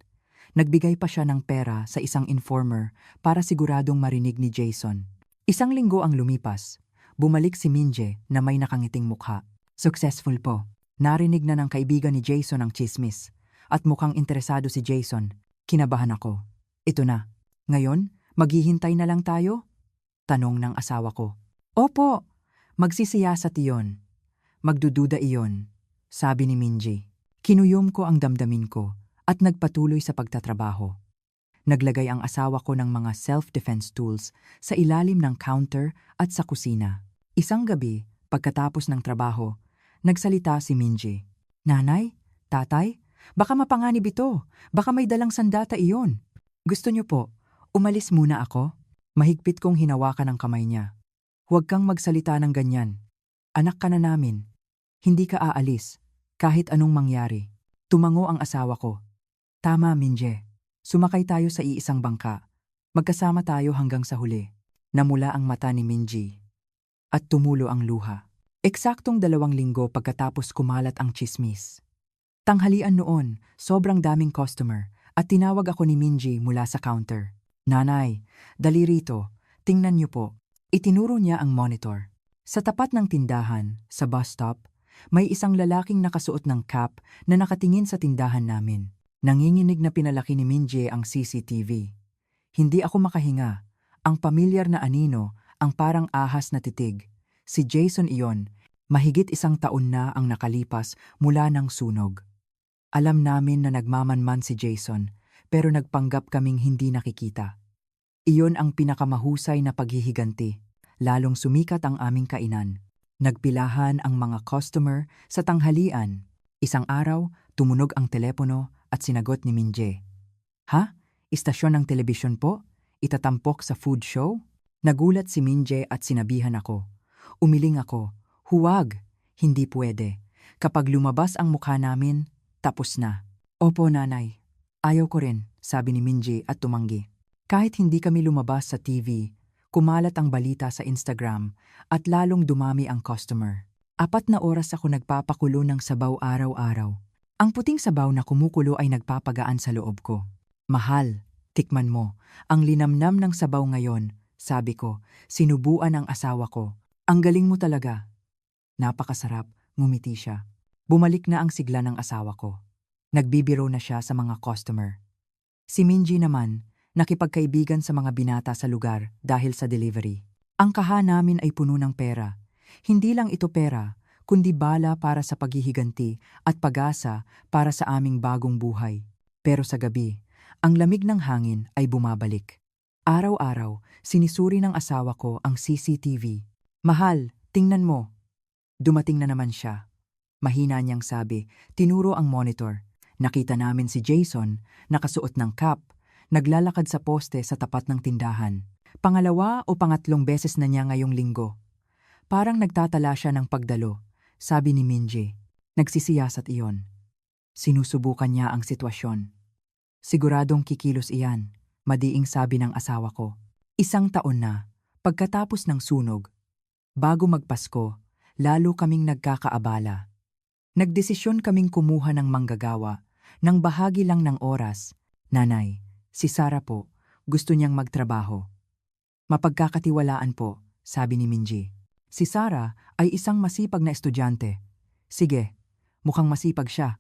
Nagbigay pa siya ng pera sa isang informer para siguradong marinig ni Jason. Isang linggo ang lumipas. Bumalik si Minji na may nakangiting mukha. Successful po. Narinig na ng kaibigan ni Jason ang tsismis. At mukhang interesado si Jason. Kinabahan ako. Ito na. Ngayon, maghihintay na lang tayo? Tanong ng asawa ko. Opo, magsisiyasat iyon. Magdududa iyon, sabi ni Minji. Kinuyom ko ang damdamin ko at nagpatuloy sa pagtatrabaho. Naglagay ang asawa ko ng mga self-defense tools sa ilalim ng counter at sa kusina. Isang gabi, pagkatapos ng trabaho, nagsalita si Minji. Nanay, tatay, baka mapanganib ito. Baka may dalang sandata iyon. Gusto niyo po, umalis muna ako? Mahigpit kong hinawakan ang kamay niya. Huwag kang magsalita ng ganyan. Anak ka na namin. Hindi ka aalis, kahit anong mangyari. Tumango ang asawa ko. Tama, Minje. Sumakay tayo sa iisang bangka. Magkasama tayo hanggang sa huli. Namula ang mata ni Minji. At tumulo ang luha. Eksaktong 2 linggo pagkatapos kumalat ang tsismis. Tanghalian noon, sobrang daming customer at tinawag ako ni Minji mula sa counter. Nanay, dali rito. Tingnan niyo po. Itinuro niya ang monitor. Sa tapat ng tindahan, sa bus stop, may isang lalaking nakasuot ng cap na nakatingin sa tindahan namin. Nanginginig na pinalaki ni Minji ang CCTV. Hindi ako makahinga. Ang pamilyar na anino, ang parang ahas na titig. Si Jason iyon, mahigit 1 taon na ang nakalipas mula ng sunog. Alam namin na nagmamanman si Jason, pero nagpanggap kaming hindi nakikita. Iyon ang pinakamahusay na paghihiganti. Lalong sumikat ang aming kainan. Nagpilahan ang mga customer sa tanghalian. Isang araw, tumunog ang telepono at sinagot ni Minje. Ha? Istasyon ng telebisyon po? Itatampok sa food show? Nagulat si Minje at sinabihan ako. Umiling ako. Huwag! Hindi pwede. Kapag lumabas ang mukha namin, tapos na. Opo, nanay. Ayaw ko rin, sabi ni Minje at tumanggi. Kahit hindi kami lumabas sa TV, kumalat ang balita sa Instagram at lalong dumami ang customer. 4 na oras ako nagpapakulo ng sabaw araw-araw. Ang puting sabaw na kumukulo ay nagpapagaan sa loob ko. Mahal, tikman mo. Ang linamnam ng sabaw ngayon, sabi ko, sinubuan ang asawa ko. Ang galing mo talaga. Napakasarap, ngumiti siya. Bumalik na ang sigla ng asawa ko. Nagbibiro na siya sa mga customer. Si Minji naman, nakipagkaibigan sa mga binata sa lugar dahil sa delivery. Ang kaha namin ay puno ng pera. Hindi lang ito pera, kundi bala para sa paghihiganti at pag-asa para sa aming bagong buhay. Pero sa gabi, ang lamig ng hangin ay bumabalik. Araw-araw, sinisuri ng asawa ko ang CCTV. Mahal, tingnan mo. Dumating na naman siya. Mahina niyang sabi, tinuro ang monitor. Nakita namin si Jason, nakasuot ng cap, naglalakad sa poste sa tapat ng tindahan. Pangalawa o pangatlong beses na niya ngayong linggo. Parang nagtatala siya ng pagdalo, sabi ni Minji. Nagsisiyasat iyon. Sinusubukan niya ang sitwasyon. Siguradong kikilos iyan, madiing sabi ng asawa ko. 1 taon na, pagkatapos ng sunog. Bago magpasko, lalo kaming nagkakaabala. Nagdesisyon kaming kumuha ng manggagawa, ng bahagi lang ng oras. Nanay, si Sarah po, gusto niyang magtrabaho. Mapagkakatiwalaan po, sabi ni Minji. Si Sarah ay isang masipag na estudyante. Sige, mukhang masipag siya.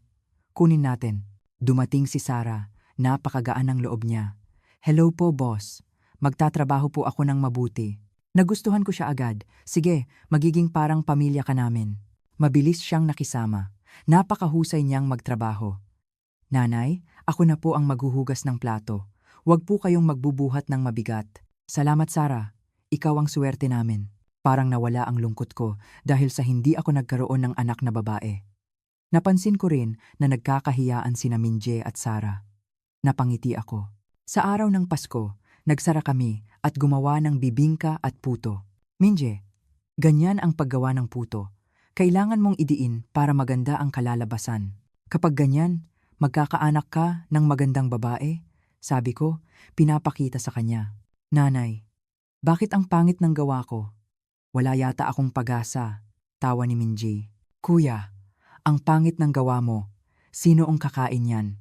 Kunin natin. Dumating si Sarah, napakagaan ng loob niya. Hello po, boss. Magtatrabaho po ako ng mabuti. Nagustuhan ko siya agad. Sige, magiging parang pamilya ka namin. Mabilis siyang nakisama. Napakahusay niyang magtrabaho. Nanay, ako na po ang maghuhugas ng plato. Huwag po kayong magbubuhat ng mabigat. Salamat, Sarah. Ikaw ang swerte namin. Parang nawala ang lungkot ko dahil sa hindi ako nagkaroon ng anak na babae. Napansin ko rin na nagkakahiyaan sina Minje at Sarah. Napangiti ako. Sa araw ng Pasko, nagsara kami at gumawa ng bibingka at puto. Minje, ganyan ang paggawa ng puto. Kailangan mong idiin para maganda ang kalalabasan. Kapag ganyan, magkakaanak ka ng magandang babae? Sabi ko, pinapakita sa kanya. Nanay, bakit ang pangit ng gawa ko? Wala yata akong pag-asa. Tawa ni Minji. Kuya, ang pangit ng gawa mo. Sino ang kakain yan?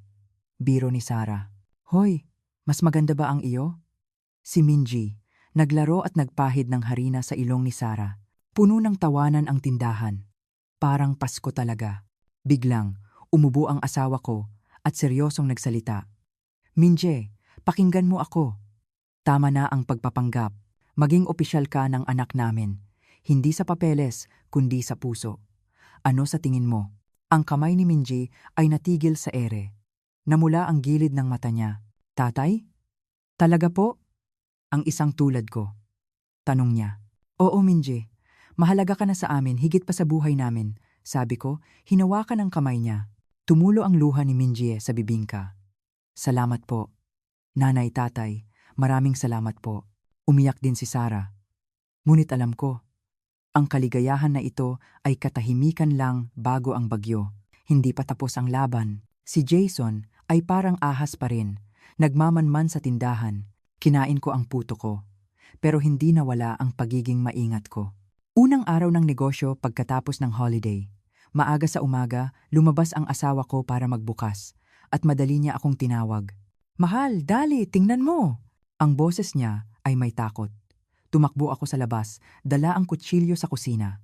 Biro ni Sarah. Hoy, mas maganda ba ang iyo? Si Minji, naglaro at nagpahid ng harina sa ilong ni Sarah. Puno ng tawanan ang tindahan. Parang Pasko talaga. Biglang, umubo ang asawa ko at seryosong nagsalita. Minje, pakinggan mo ako. Tama na ang pagpapanggap. Maging opisyal ka ng anak namin. Hindi sa papeles, kundi sa puso. Ano sa tingin mo? Ang kamay ni Minji ay natigil sa ere. Namula ang gilid ng mata niya. Tatay? Talaga po? Ang isang tulad ko. Tanong niya. Oo, Minji. Mahalaga ka na sa amin higit pa sa buhay namin. Sabi ko, hinawakan ang kamay niya. Tumulo ang luha ni Minji sa bibingka. Salamat po. Nanay, tatay, maraming salamat po. Umiyak din si Sarah. Ngunit alam ko, ang kaligayahan na ito ay katahimikan lang bago ang bagyo. Hindi pa tapos ang laban. Si Jason ay parang ahas pa rin. Nagmamanman sa tindahan. Kinain ko ang puto ko. Pero hindi nawala ang pagiging maingat ko. Unang araw ng negosyo pagkatapos ng holiday. Maaga sa umaga, lumabas ang asawa ko para magbukas. At madali niya akong tinawag. Mahal, dali, tingnan mo! Ang boses niya ay may takot. Tumakbo ako sa labas, dala ang kutsilyo sa kusina.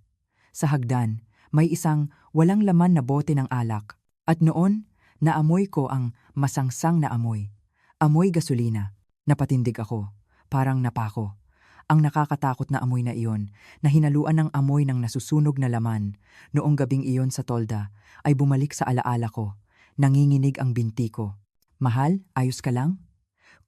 Sa hagdan, may isang walang laman na bote ng alak. At noon, naamoy ko ang masangsang na amoy. Amoy gasolina. Napatindig ako. Parang napako. Ang nakakatakot na amoy na iyon, na hinaluan ng amoy ng nasusunog na laman, noong gabing iyon sa tolda, ay bumalik sa alaala ko. Nanginginig ang binti ko. Mahal, ayos ka lang?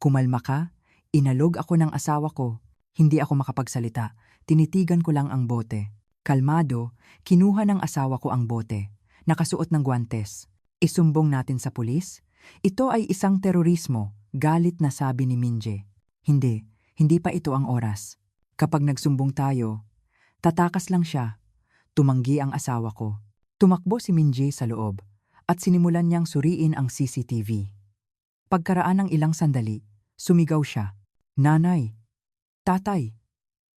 Kumalma ka? Inalog ako ng asawa ko. Hindi ako makapagsalita. Tinitigan ko lang ang bote. Kalmado, kinuha ng asawa ko ang bote. Nakasuot ng guwantes. Isumbong natin sa pulis? Ito ay isang terorismo, galit na sabi ni Minje. Hindi pa ito ang oras. Kapag nagsumbong tayo, tatakas lang siya. Tumanggi ang asawa ko. Tumakbo si Minje sa loob at sinimulan niyang suriin ang CCTV. Pagkaraan ng ilang sandali, sumigaw siya. Nanay! Tatay!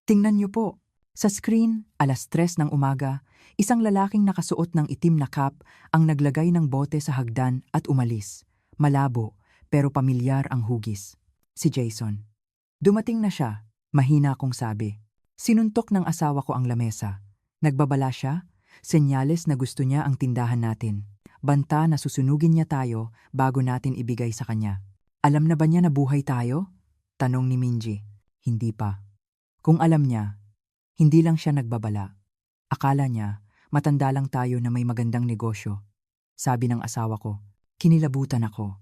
Tingnan niyo po! Sa screen, 3:00 ng umaga, isang lalaking nakasuot ng itim na cap ang naglagay ng bote sa hagdan at umalis. Malabo, pero pamilyar ang hugis. Si Jason. Dumating na siya, mahina kong sabi. Sinuntok ng asawa ko ang lamesa. Nagbabala siya, senyales na gusto niya ang tindahan natin. Banta na susunugin niya tayo bago natin ibigay sa kanya. Alam na ba niya na buhay tayo? Tanong ni Minji. Hindi pa. Kung alam niya, hindi lang siya nagbabala. Akala niya, matanda lang tayo na may magandang negosyo. Sabi ng asawa ko, kinilabutan ako.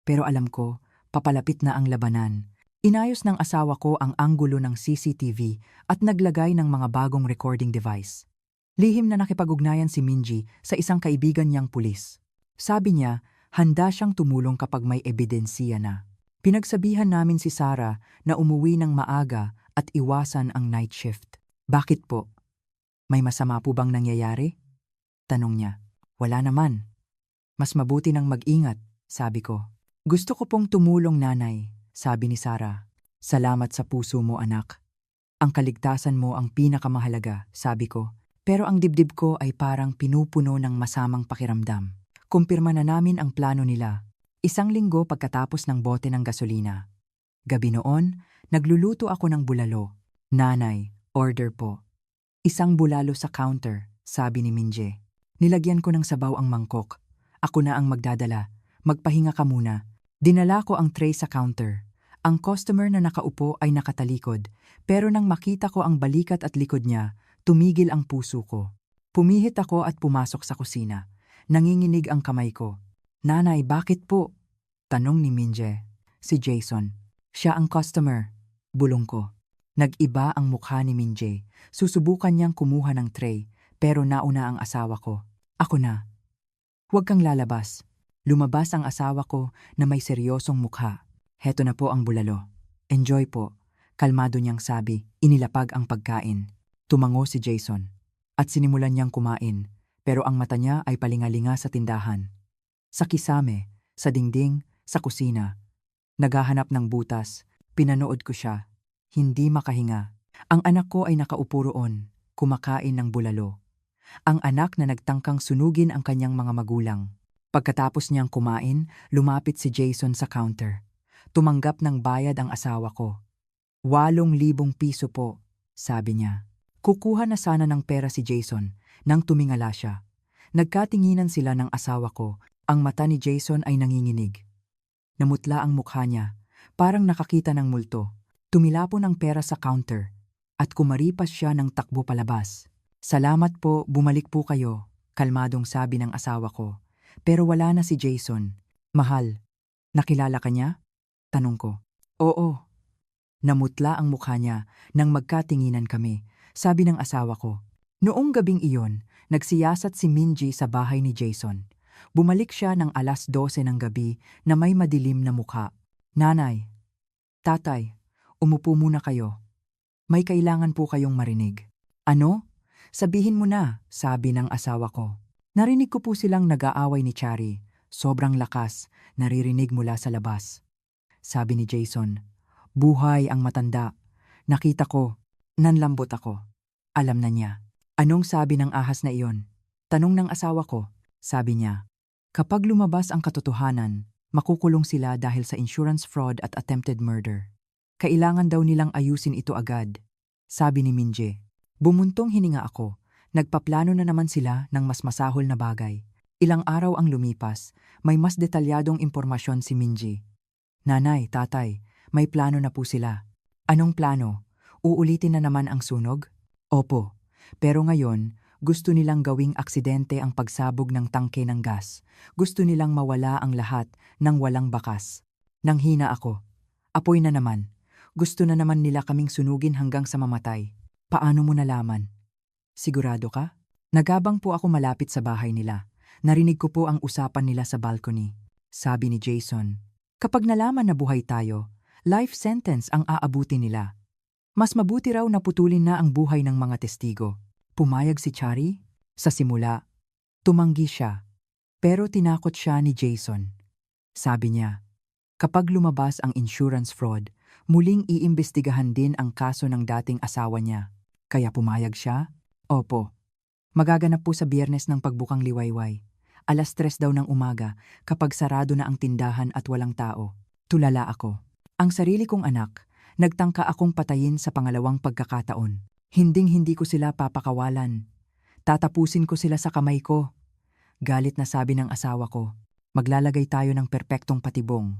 Pero alam ko, papalapit na ang labanan. Inayos ng asawa ko ang anggulo ng CCTV at naglagay ng mga bagong recording device. Lihim na nakipag-ugnayan si Minji sa isang kaibigan niyang pulis. Sabi niya, handa siyang tumulong kapag may ebidensiya na. Pinagsabihan namin si Sarah na umuwi ng maaga at iwasan ang night shift. Bakit po? May masama po bang nangyayari? Tanong niya. Wala naman. Mas mabuti nang mag-ingat, sabi ko. Gusto ko pong tumulong, nanay, sabi ni Sarah. Salamat sa puso mo, anak. Ang kaligtasan mo ang pinakamahalaga, sabi ko. Pero ang dibdib ko ay parang pinupuno ng masamang pakiramdam. Kumpirma na namin ang plano nila. 1 linggo pagkatapos ng bote ng gasolina. Gabi noon, nagluluto ako ng bulalo. Nanay, order po. 1 bulalo sa counter, sabi ni Minje. Nilagyan ko ng sabaw ang mangkok. Ako na ang magdadala. Magpahinga ka muna. Dinala ko ang tray sa counter. Ang customer na nakaupo ay nakatalikod, pero nang makita ko ang balikat at likod niya, tumigil ang puso ko. Pumihit ako at pumasok sa kusina. Nanginginig ang kamay ko. Nanay, bakit po? Tanong ni Minje. Si Jason. Siya ang customer. Bulong ko. Nag-iba ang mukha ni Minje. Susubukan niyang kumuha ng tray, pero nauna ang asawa ko. Ako na. Huwag kang lalabas. Lumabas ang asawa ko na may seryosong mukha. Heto na po ang bulalo. Enjoy po. Kalmado niyang sabi, inilapag ang pagkain. Tumango si Jason. At sinimulan niyang kumain, pero ang mata niya ay palingalinga sa tindahan. Sa kisame, sa dingding, sa kusina. Naghahanap ng butas, pinanood ko siya. Hindi makahinga. Ang anak ko ay nakaupo roon, kumakain ng bulalo. ang anak na nagtangkang sunugin ang kanyang mga magulang. Pagkatapos niyang kumain, lumapit si Jason sa counter. Tumanggap ng bayad ang asawa ko. 8,000 piso po, sabi niya. Kukuha na sana ng pera si Jason nang tumingala siya. Nagkatinginan sila ng asawa ko. Ang mata ni Jason ay nanginginig. Namutla ang mukha niya, parang nakakita ng multo. Tumilapon ang pera sa counter at kumaripas siya ng takbo palabas. Salamat po, bumalik po kayo, kalmadong sabi ng asawa ko. Pero wala na si Jason. Mahal, nakilala ka niya? Tanong ko. Oo. Namutla ang mukha niya nang magkatinginan kami. Sabi ng asawa ko. Noong gabing iyon, nagsiyasat si Minji sa bahay ni Jason. Bumalik siya ng 12:00 ng gabi na may madilim na mukha. Nanay, tatay, umupo muna kayo. May kailangan po kayong marinig. Ano? Sabihin mo na, sabi ng asawa ko. Narinig ko po silang nag-aaway ni Chari. Sobrang lakas, naririnig mula sa labas. Sabi ni Jason, buhay ang matanda. Nakita ko, nanlambot ako. Alam na niya. Anong sabi ng ahas na iyon? Tanong ng asawa ko. Sabi niya, kapag lumabas ang katotohanan, makukulong sila dahil sa insurance fraud at attempted murder. Kailangan daw nilang ayusin ito agad. Sabi ni Minje. Bumuntong hininga ako. Nagpaplano na naman sila ng mas masahol na bagay. Ilang araw ang lumipas, may mas detalyadong impormasyon si Minji. Nanay, tatay, may plano na po sila. Anong plano? Uulitin na naman ang sunog? Opo, pero ngayon, gusto nilang gawing aksidente ang pagsabog ng tangke ng gas. Gusto nilang mawala ang lahat ng walang bakas. Nanghina ako. Apoy na naman. Gusto na naman nila kaming sunugin hanggang sa mamatay. Paano mo nalaman? Sigurado ka? Nagabang po ako malapit sa bahay nila. Narinig ko po ang usapan nila sa balcony. Sabi ni Jason, kapag nalaman na buhay tayo, life sentence ang aabuti nila. Mas mabuti raw na putulin na ang buhay ng mga testigo. Pumayag si Chari? Sa simula, tumanggi siya. Pero tinakot siya ni Jason. Sabi niya, kapag lumabas ang insurance fraud, muling iimbestigahan din ang kaso ng dating asawa niya. Kaya pumayag siya? Opo. Magaganap po sa Biyernes ng pagbukang liwayway. 3:00 daw ng umaga kapag sarado na ang tindahan at walang tao. Tulala ako. Ang sarili kong anak, nagtangka akong patayin sa pangalawang pagkakataon. Hinding-hindi ko sila papakawalan. Tatapusin ko sila sa kamay ko. Galit na sabi ng asawa ko, maglalagay tayo ng perpektong patibong.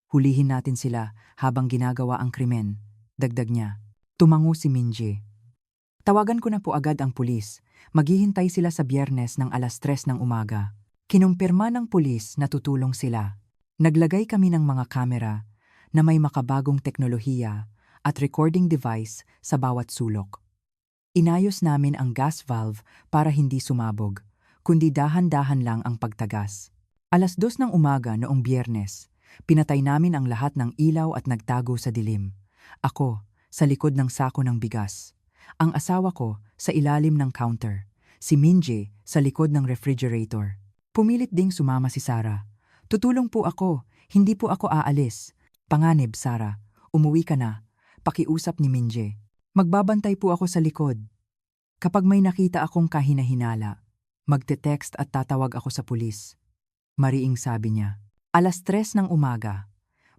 Hulihin natin sila habang ginagawa ang krimen, dagdag niya. Tumango si Minji. Tawagan ko na po agad ang pulis. Maghihintay sila sa Biyernes ng 3:00 ng umaga. Kinumpirma ng pulis na tutulong sila. Naglagay kami ng mga kamera na may makabagong teknolohiya at recording device sa bawat sulok. Inayos namin ang gas valve para hindi sumabog, kundi dahan-dahan lang ang pagtagas. 2:00 ng umaga noong Biyernes, pinatay namin ang lahat ng ilaw at nagtago sa dilim. Ako, sa likod ng sako ng bigas. Ang asawa ko sa ilalim ng counter. Si Minji sa likod ng refrigerator. Pumilit ding sumama si Sarah. Tutulong po ako, hindi po ako aalis. Panganib, Sarah. Umuwi ka na. Pakiusap ni Minji. Magbabantay po ako sa likod. Kapag may nakita akong kahina-hinala, magte-text at tatawag ako sa pulis. Mariing sabi niya. 3:00 ng umaga.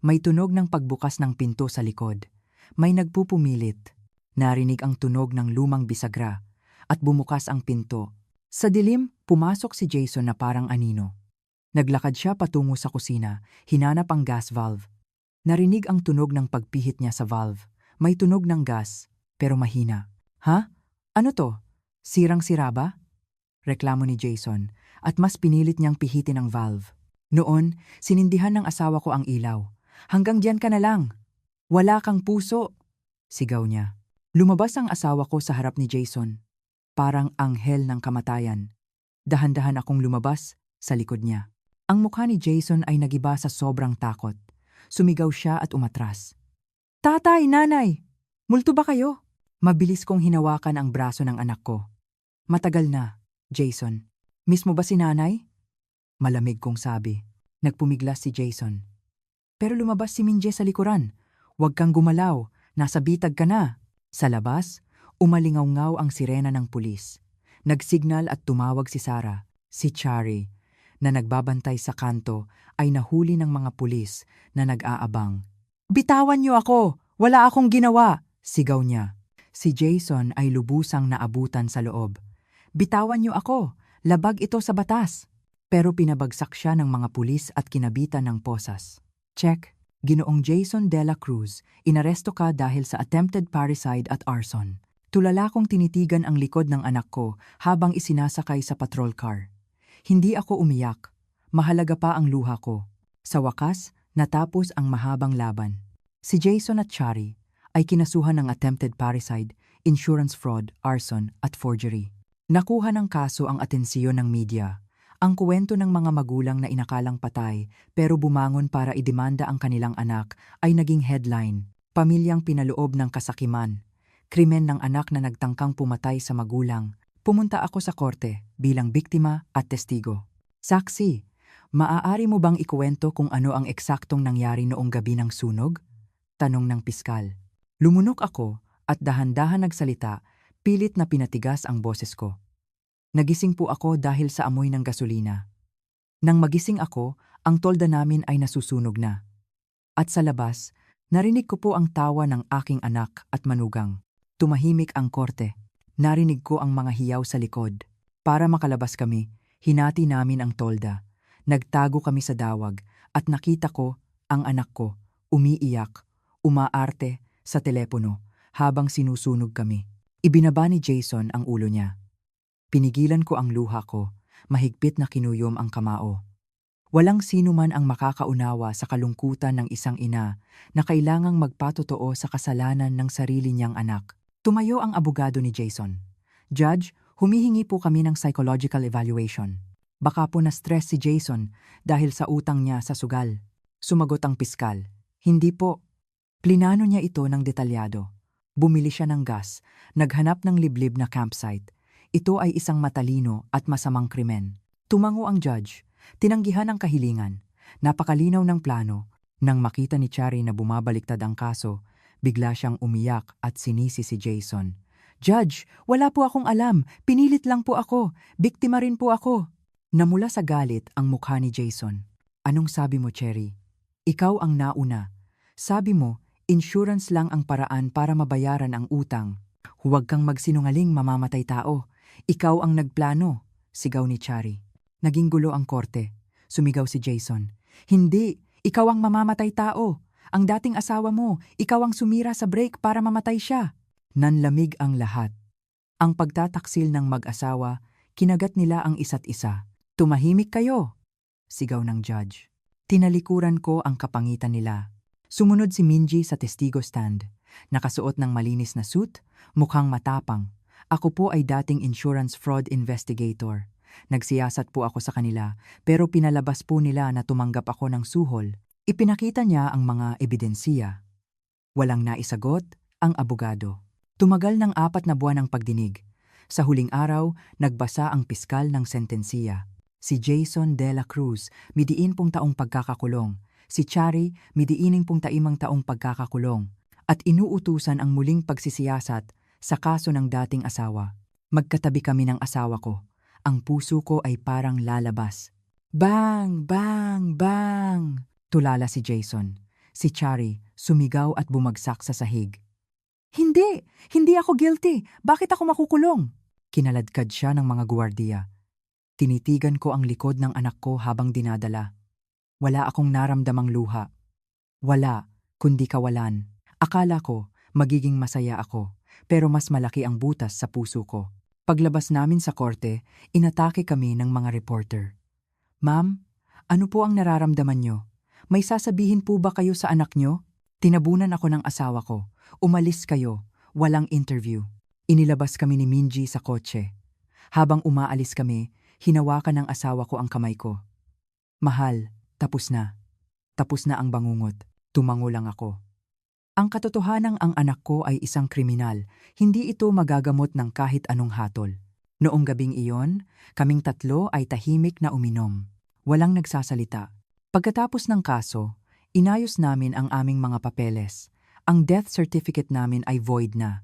May tunog ng pagbukas ng pinto sa likod. May nagpupumilit. Narinig ang tunog ng lumang bisagra at bumukas ang pinto. Sa dilim, pumasok si Jason na parang anino. Naglakad siya patungo sa kusina, hinanap ang gas valve. Narinig ang tunog ng pagpihit niya sa valve. May tunog ng gas, pero mahina. Ha? Ano to? Sirang-sira ba? Reklamo ni Jason at mas pinilit niyang pihitin ang valve. Noon, sinindihan ng asawa ko ang ilaw. Hanggang diyan ka na lang. Wala kang puso, sigaw niya. Lumabas ang asawa ko sa harap ni Jason. Parang anghel ng kamatayan. Dahan-dahan akong lumabas sa likod niya. Ang mukha ni Jason ay nagiba sa sobrang takot. Sumigaw siya at umatras. Tatay, nanay! Multo ba kayo? Mabilis kong hinawakan ang braso ng anak ko. Matagal na, Jason. Miss mo ba si nanay? Malamig kong sabi. Nagpumiglas si Jason. Pero lumabas si Minje sa likuran. Huwag kang gumalaw, nasa bitag ka na. Sa labas, umalingaw-ngaw ang sirena ng pulis. Nagsignal at tumawag si Sarah, si Chari, na nagbabantay sa kanto ay nahuli ng mga pulis na nag-aabang. "Bitawan niyo ako! Wala akong ginawa!" sigaw niya. Si Jason ay lubusang naabutan sa loob. "Bitawan niyo ako! Labag ito sa batas!" Pero pinabagsak siya ng mga pulis at kinabitan ng posas. Check. Ginoong Jason De La Cruz, inaresto ka dahil sa attempted parricide at arson. Tulala kong tinitigan ang likod ng anak ko habang isinasakay sa patrol car. Hindi ako umiyak. Mahalaga pa ang luha ko. Sa wakas, natapos ang mahabang laban. Si Jason at Chari ay kinasuhan ng attempted parricide, insurance fraud, arson at forgery. Nakuha ng kaso ang atensyon ng media. Ang kuwento ng mga magulang na inakalang patay pero bumangon para idemanda ang kanilang anak ay naging headline. Pamilyang pinaloob ng kasakiman. Krimen ng anak na nagtangkang pumatay sa magulang. Pumunta ako sa korte bilang biktima at testigo. Saksi, maaari mo bang ikuwento kung ano ang eksaktong nangyari noong gabi ng sunog? Tanong ng piskal. Lumunok ako at dahan-dahan nagsalita, pilit na pinatigas ang boses ko. Nagising po ako dahil sa amoy ng gasolina. Nang magising ako, ang tolda namin ay nasusunog na. At sa labas, narinig ko po ang tawa ng aking anak at manugang. Tumahimik ang korte. Narinig ko ang mga hiyaw sa likod. Para makalabas kami, hinati namin ang tolda. Nagtago kami sa dawag at nakita ko ang anak ko, umiiyak, umaarte sa telepono habang sinusunog kami. Ibinaba ni Jason ang ulo niya. Pinigilan ko ang luha ko, mahigpit na kinuyom ang kamao. Walang sino man ang makakaunawa sa kalungkutan ng isang ina na kailangang magpatotoo sa kasalanan ng sarili niyang anak. Tumayo ang abogado ni Jason. Judge, humihingi po kami ng psychological evaluation. Baka po na-stress si Jason dahil sa utang niya sa sugal. Sumagot ang piskal. Hindi po. Plinano niya ito ng detalyado. Bumili siya ng gas, naghanap ng liblib na campsite. Ito ay isang matalino at masamang krimen. Tumango ang judge. Tinanggihan ang kahilingan. Napakalinaw ng plano. Nang makita ni Chari na bumabaliktad ang kaso, bigla siyang umiyak at sinisi si Jason. Judge, wala po akong alam. Pinilit lang po ako. Biktima rin po ako. Namula sa galit ang mukha ni Jason. Anong sabi mo, Cherry? Ikaw ang nauna. Sabi mo, insurance lang ang paraan para mabayaran ang utang. Huwag kang magsinungaling, mamamatay tao. Ikaw ang nagplano, sigaw ni Chari. Naging gulo ang korte. Sumigaw si Jason. Hindi, ikaw ang mamamatay tao. Ang dating asawa mo, ikaw ang sumira sa brake para mamatay siya. Nanlamig ang lahat. Ang pagtataksil ng mag-asawa, kinagat nila ang isa't isa. Tumahimik kayo, sigaw ng judge. Tinalikuran ko ang kapangitan nila. Sumunod si Minji sa testigo stand. Nakasuot ng malinis na suit, mukhang matapang. Ako po ay dating insurance fraud investigator. Nagsiyasat po ako sa kanila, pero pinalabas po nila na tumanggap ako ng suhol. Ipinakita niya ang mga ebidensiya. Walang naisagot ang abogado. Tumagal ng 4 na buwan ang pagdinig. Sa huling araw, nagbasa ang piskal ng sentensiya. Si Jason De La Cruz, midiin pong taong pagkakakulong. Si Chari, midiining pong taimang taong pagkakakulong. At inuutusan ang muling pagsisiyasat sa kaso ng dating asawa. Magkatabi kami ng asawa ko. Ang puso ko ay parang lalabas. Bang! Bang! Bang! Tulala si Jason. Si Chari sumigaw at bumagsak sa sahig. Hindi! Hindi ako guilty! Bakit ako makukulong? Kinaladkad siya ng mga guwardiya. Tinitigan ko ang likod ng anak ko habang dinadala. Wala akong naramdamang luha. Wala, kundi kawalan. Akala ko magiging masaya ako. Pero mas malaki ang butas sa puso ko. Paglabas namin sa korte, inatake kami ng mga reporter. Ma'am, ano po ang nararamdaman nyo? May sasabihin po ba kayo sa anak nyo? Tinabunan ako ng asawa ko. Umalis kayo. Walang interview. Inilabas kami ni Minji sa kotse. Habang umaalis kami, hinawakan ng asawa ko ang kamay ko. Mahal, tapos na. Tapos na ang bangungot. Tumango lang ako. Ang katotohanang ang anak ko ay isang kriminal, hindi ito magagamot ng kahit anong hatol. Noong gabing iyon, kaming 3 ay tahimik na uminom. Walang nagsasalita. Pagkatapos ng kaso, inayos namin ang aming mga papeles. Ang death certificate namin ay void na.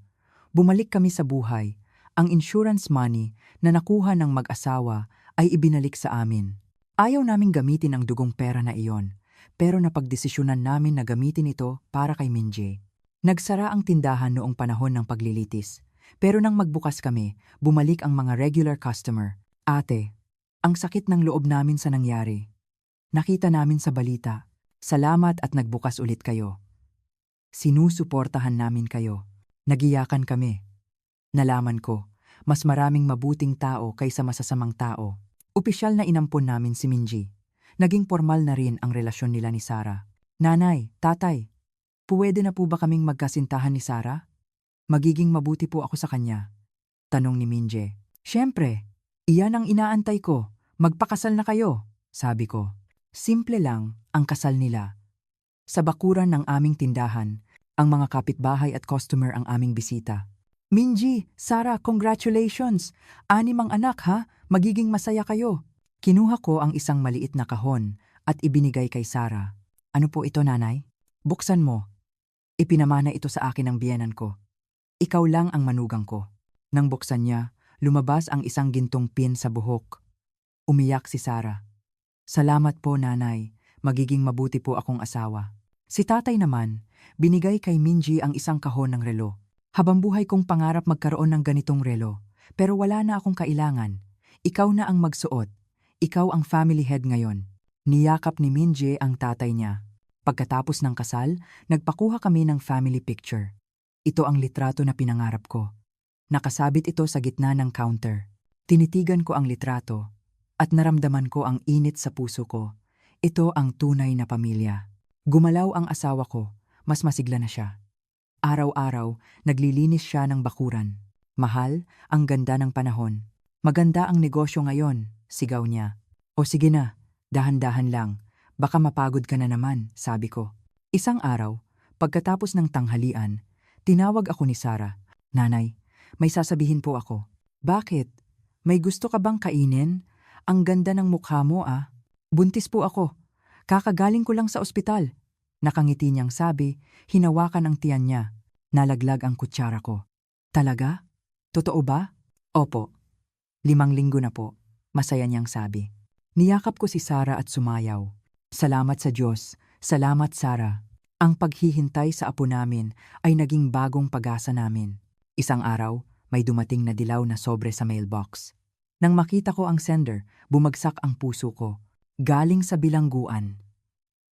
Bumalik kami sa buhay. Ang insurance money na nakuha ng mag-asawa ay ibinalik sa amin. Ayaw naming gamitin ang dugong pera na iyon, pero napagdesisyonan namin na gamitin ito para kay Minjie. Nagsara ang tindahan noong panahon ng paglilitis, pero nang magbukas kami, bumalik ang mga regular customer. Ate, ang sakit ng loob namin sa nangyari. Nakita namin sa balita. Salamat at nagbukas ulit kayo. Sinusuportahan namin kayo. Nagiyakan kami. Nalaman ko, mas maraming mabuting tao kaysa masasamang tao. Opisyal na inampon namin si Minjie. Naging formal na rin ang relasyon nila ni Sarah. Nanay, tatay, puwede na po ba kaming magkasintahan ni Sarah? Magiging mabuti po ako sa kanya. Tanong ni Minjie. Siyempre, iyan ang inaantay ko. Magpakasal na kayo, sabi ko. Simple lang ang kasal nila. Sa bakuran ng aming tindahan, ang mga kapitbahay at customer ang aming bisita. Minjie, Sarah, congratulations! 6 ang anak ha, magiging masaya kayo. Kinuha ko ang isang maliit na kahon at ibinigay kay Sarah. Ano po ito, nanay? Buksan mo. Ipinamana ito sa akin ng biyenan ko. Ikaw lang ang manugang ko. Nang buksan niya, lumabas ang isang gintong pin sa buhok. Umiyak si Sarah. Salamat po, nanay. Magiging mabuti po akong asawa. Si tatay naman, binigay kay Minjie ang isang kahon ng relo. Habang buhay kong pangarap magkaroon ng ganitong relo, pero wala na akong kailangan. Ikaw na ang magsuot. Ikaw ang family head ngayon. Niyakap ni Minjie ang tatay niya. Pagkatapos ng kasal, nagpakuha kami ng family picture. Ito ang litrato na pinangarap ko. Nakasabit ito sa gitna ng counter. Tinitigan ko ang litrato at naramdaman ko ang init sa puso ko. Ito ang tunay na pamilya. Gumalaw ang asawa ko, mas masigla na siya. Araw-araw, naglilinis siya ng bakuran. Mahal, ang ganda ng panahon. Maganda ang negosyo ngayon, sigaw niya. O sige na, dahan-dahan lang. Baka mapagod ka na naman, sabi ko. Isang araw, pagkatapos ng tanghalian, tinawag ako ni Sarah. Nanay, may sasabihin po ako. Bakit? May gusto ka bang kainin? Ang ganda ng mukha mo ah. Buntis po ako. Kakagaling ko lang sa ospital. Nakangiti niyang sabi, hinawakan ang tiyan niya. Nalaglag ang kutsara ko. Talaga? Totoo ba? Opo. 5 linggo na po, masaya niyang sabi. Niyakap ko si Sarah at sumayaw. Salamat sa Diyos. Salamat, Sarah. Ang paghihintay sa apo namin ay naging bagong pag-asa namin. Isang araw, may dumating na dilaw na sobre sa mailbox. Nang makita ko ang sender, bumagsak ang puso ko. Galing sa bilangguan.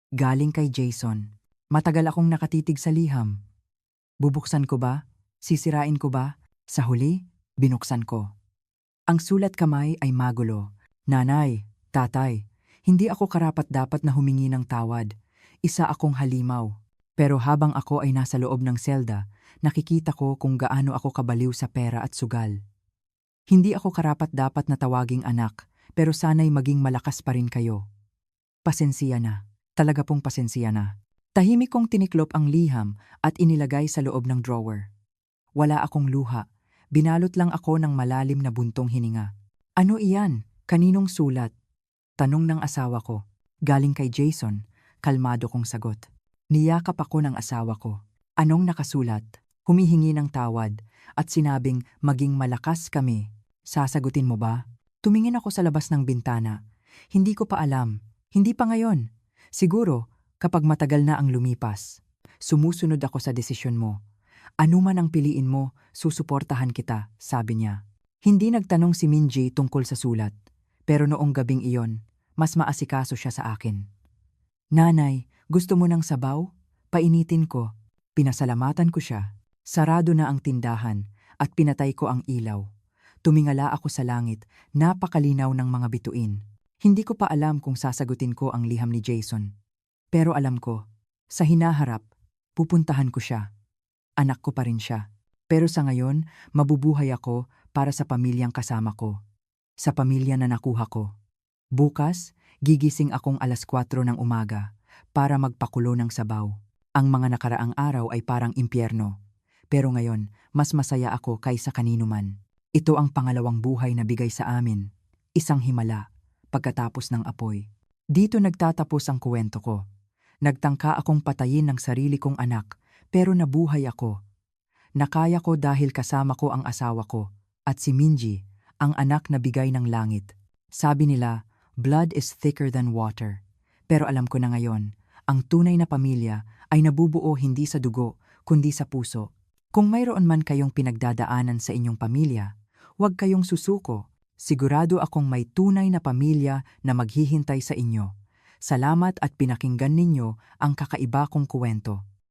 Galing kay Jason. Matagal akong nakatitig sa liham. Bubuksan ko ba? Sisirain ko ba? Sa huli, binuksan ko. Ang sulat kamay ay magulo. Nanay, tatay, hindi ako karapat-dapat na humingi ng tawad. Isa akong halimaw. Pero habang ako ay nasa loob ng selda, nakikita ko kung gaano ako kabaliw sa pera at sugal. Hindi ako karapat-dapat na tawaging anak, pero sana'y maging malakas pa rin kayo. Pasensya na. Talaga pong pasensya na. Tahimik kong tiniklop ang liham at inilagay sa loob ng drawer. Wala akong luha. Binalot lang ako ng malalim na buntong hininga. Ano iyan? Kaninong sulat? Tanong ng asawa ko. Galing kay Jason. Kalmado kong sagot. Niyakap ako ng asawa ko. Anong nakasulat? Humihingi ng tawad at sinabing maging malakas kami. Sasagutin mo ba? Tumingin ako sa labas ng bintana. Hindi ko pa alam. Hindi pa ngayon. Siguro, kapag matagal na ang lumipas. Sumusunod ako sa desisyon mo. Ano man ang piliin mo, susuportahan kita, sabi niya. Hindi nagtanong si Minjie tungkol sa sulat. Pero noong gabing iyon, mas maasikaso siya sa akin. Nanay, gusto mo ng sabaw? Painitin ko. Pinasalamatan ko siya. Sarado na ang tindahan at pinatay ko ang ilaw. Tumingala ako sa langit, napakalinaw ng mga bituin. Hindi ko pa alam kung sasagutin ko ang liham ni Jason. Pero alam ko, sa hinaharap, pupuntahan ko siya. Anak ko pa rin siya. Pero sa ngayon, mabubuhay ako para sa pamilyang kasama ko. Sa pamilya na nakuha ko. Bukas, gigising akong 4:00 ng umaga para magpakulo ng sabaw. Ang mga nakaraang araw ay parang impyerno. Pero ngayon, mas masaya ako kaysa kanino man. Ito ang pangalawang buhay na bigay sa amin. Isang himala. Pagkatapos ng apoy. Dito nagtatapos ang kwento ko. Nagtangka akong patayin ng sarili kong anak, pero nabuhay ako. Nakaya ko dahil kasama ko ang asawa ko, At si Minji, ang anak na bigay ng langit. Sabi nila, blood is thicker than water. Pero alam ko na ngayon, ang tunay na pamilya ay nabubuo hindi sa dugo, kundi sa puso. Kung mayroon man kayong pinagdadaanan sa inyong pamilya, huwag kayong susuko. Sigurado akong may tunay na pamilya na maghihintay sa inyo. Salamat at pinakinggan ninyo ang kakaiba kong kuwento.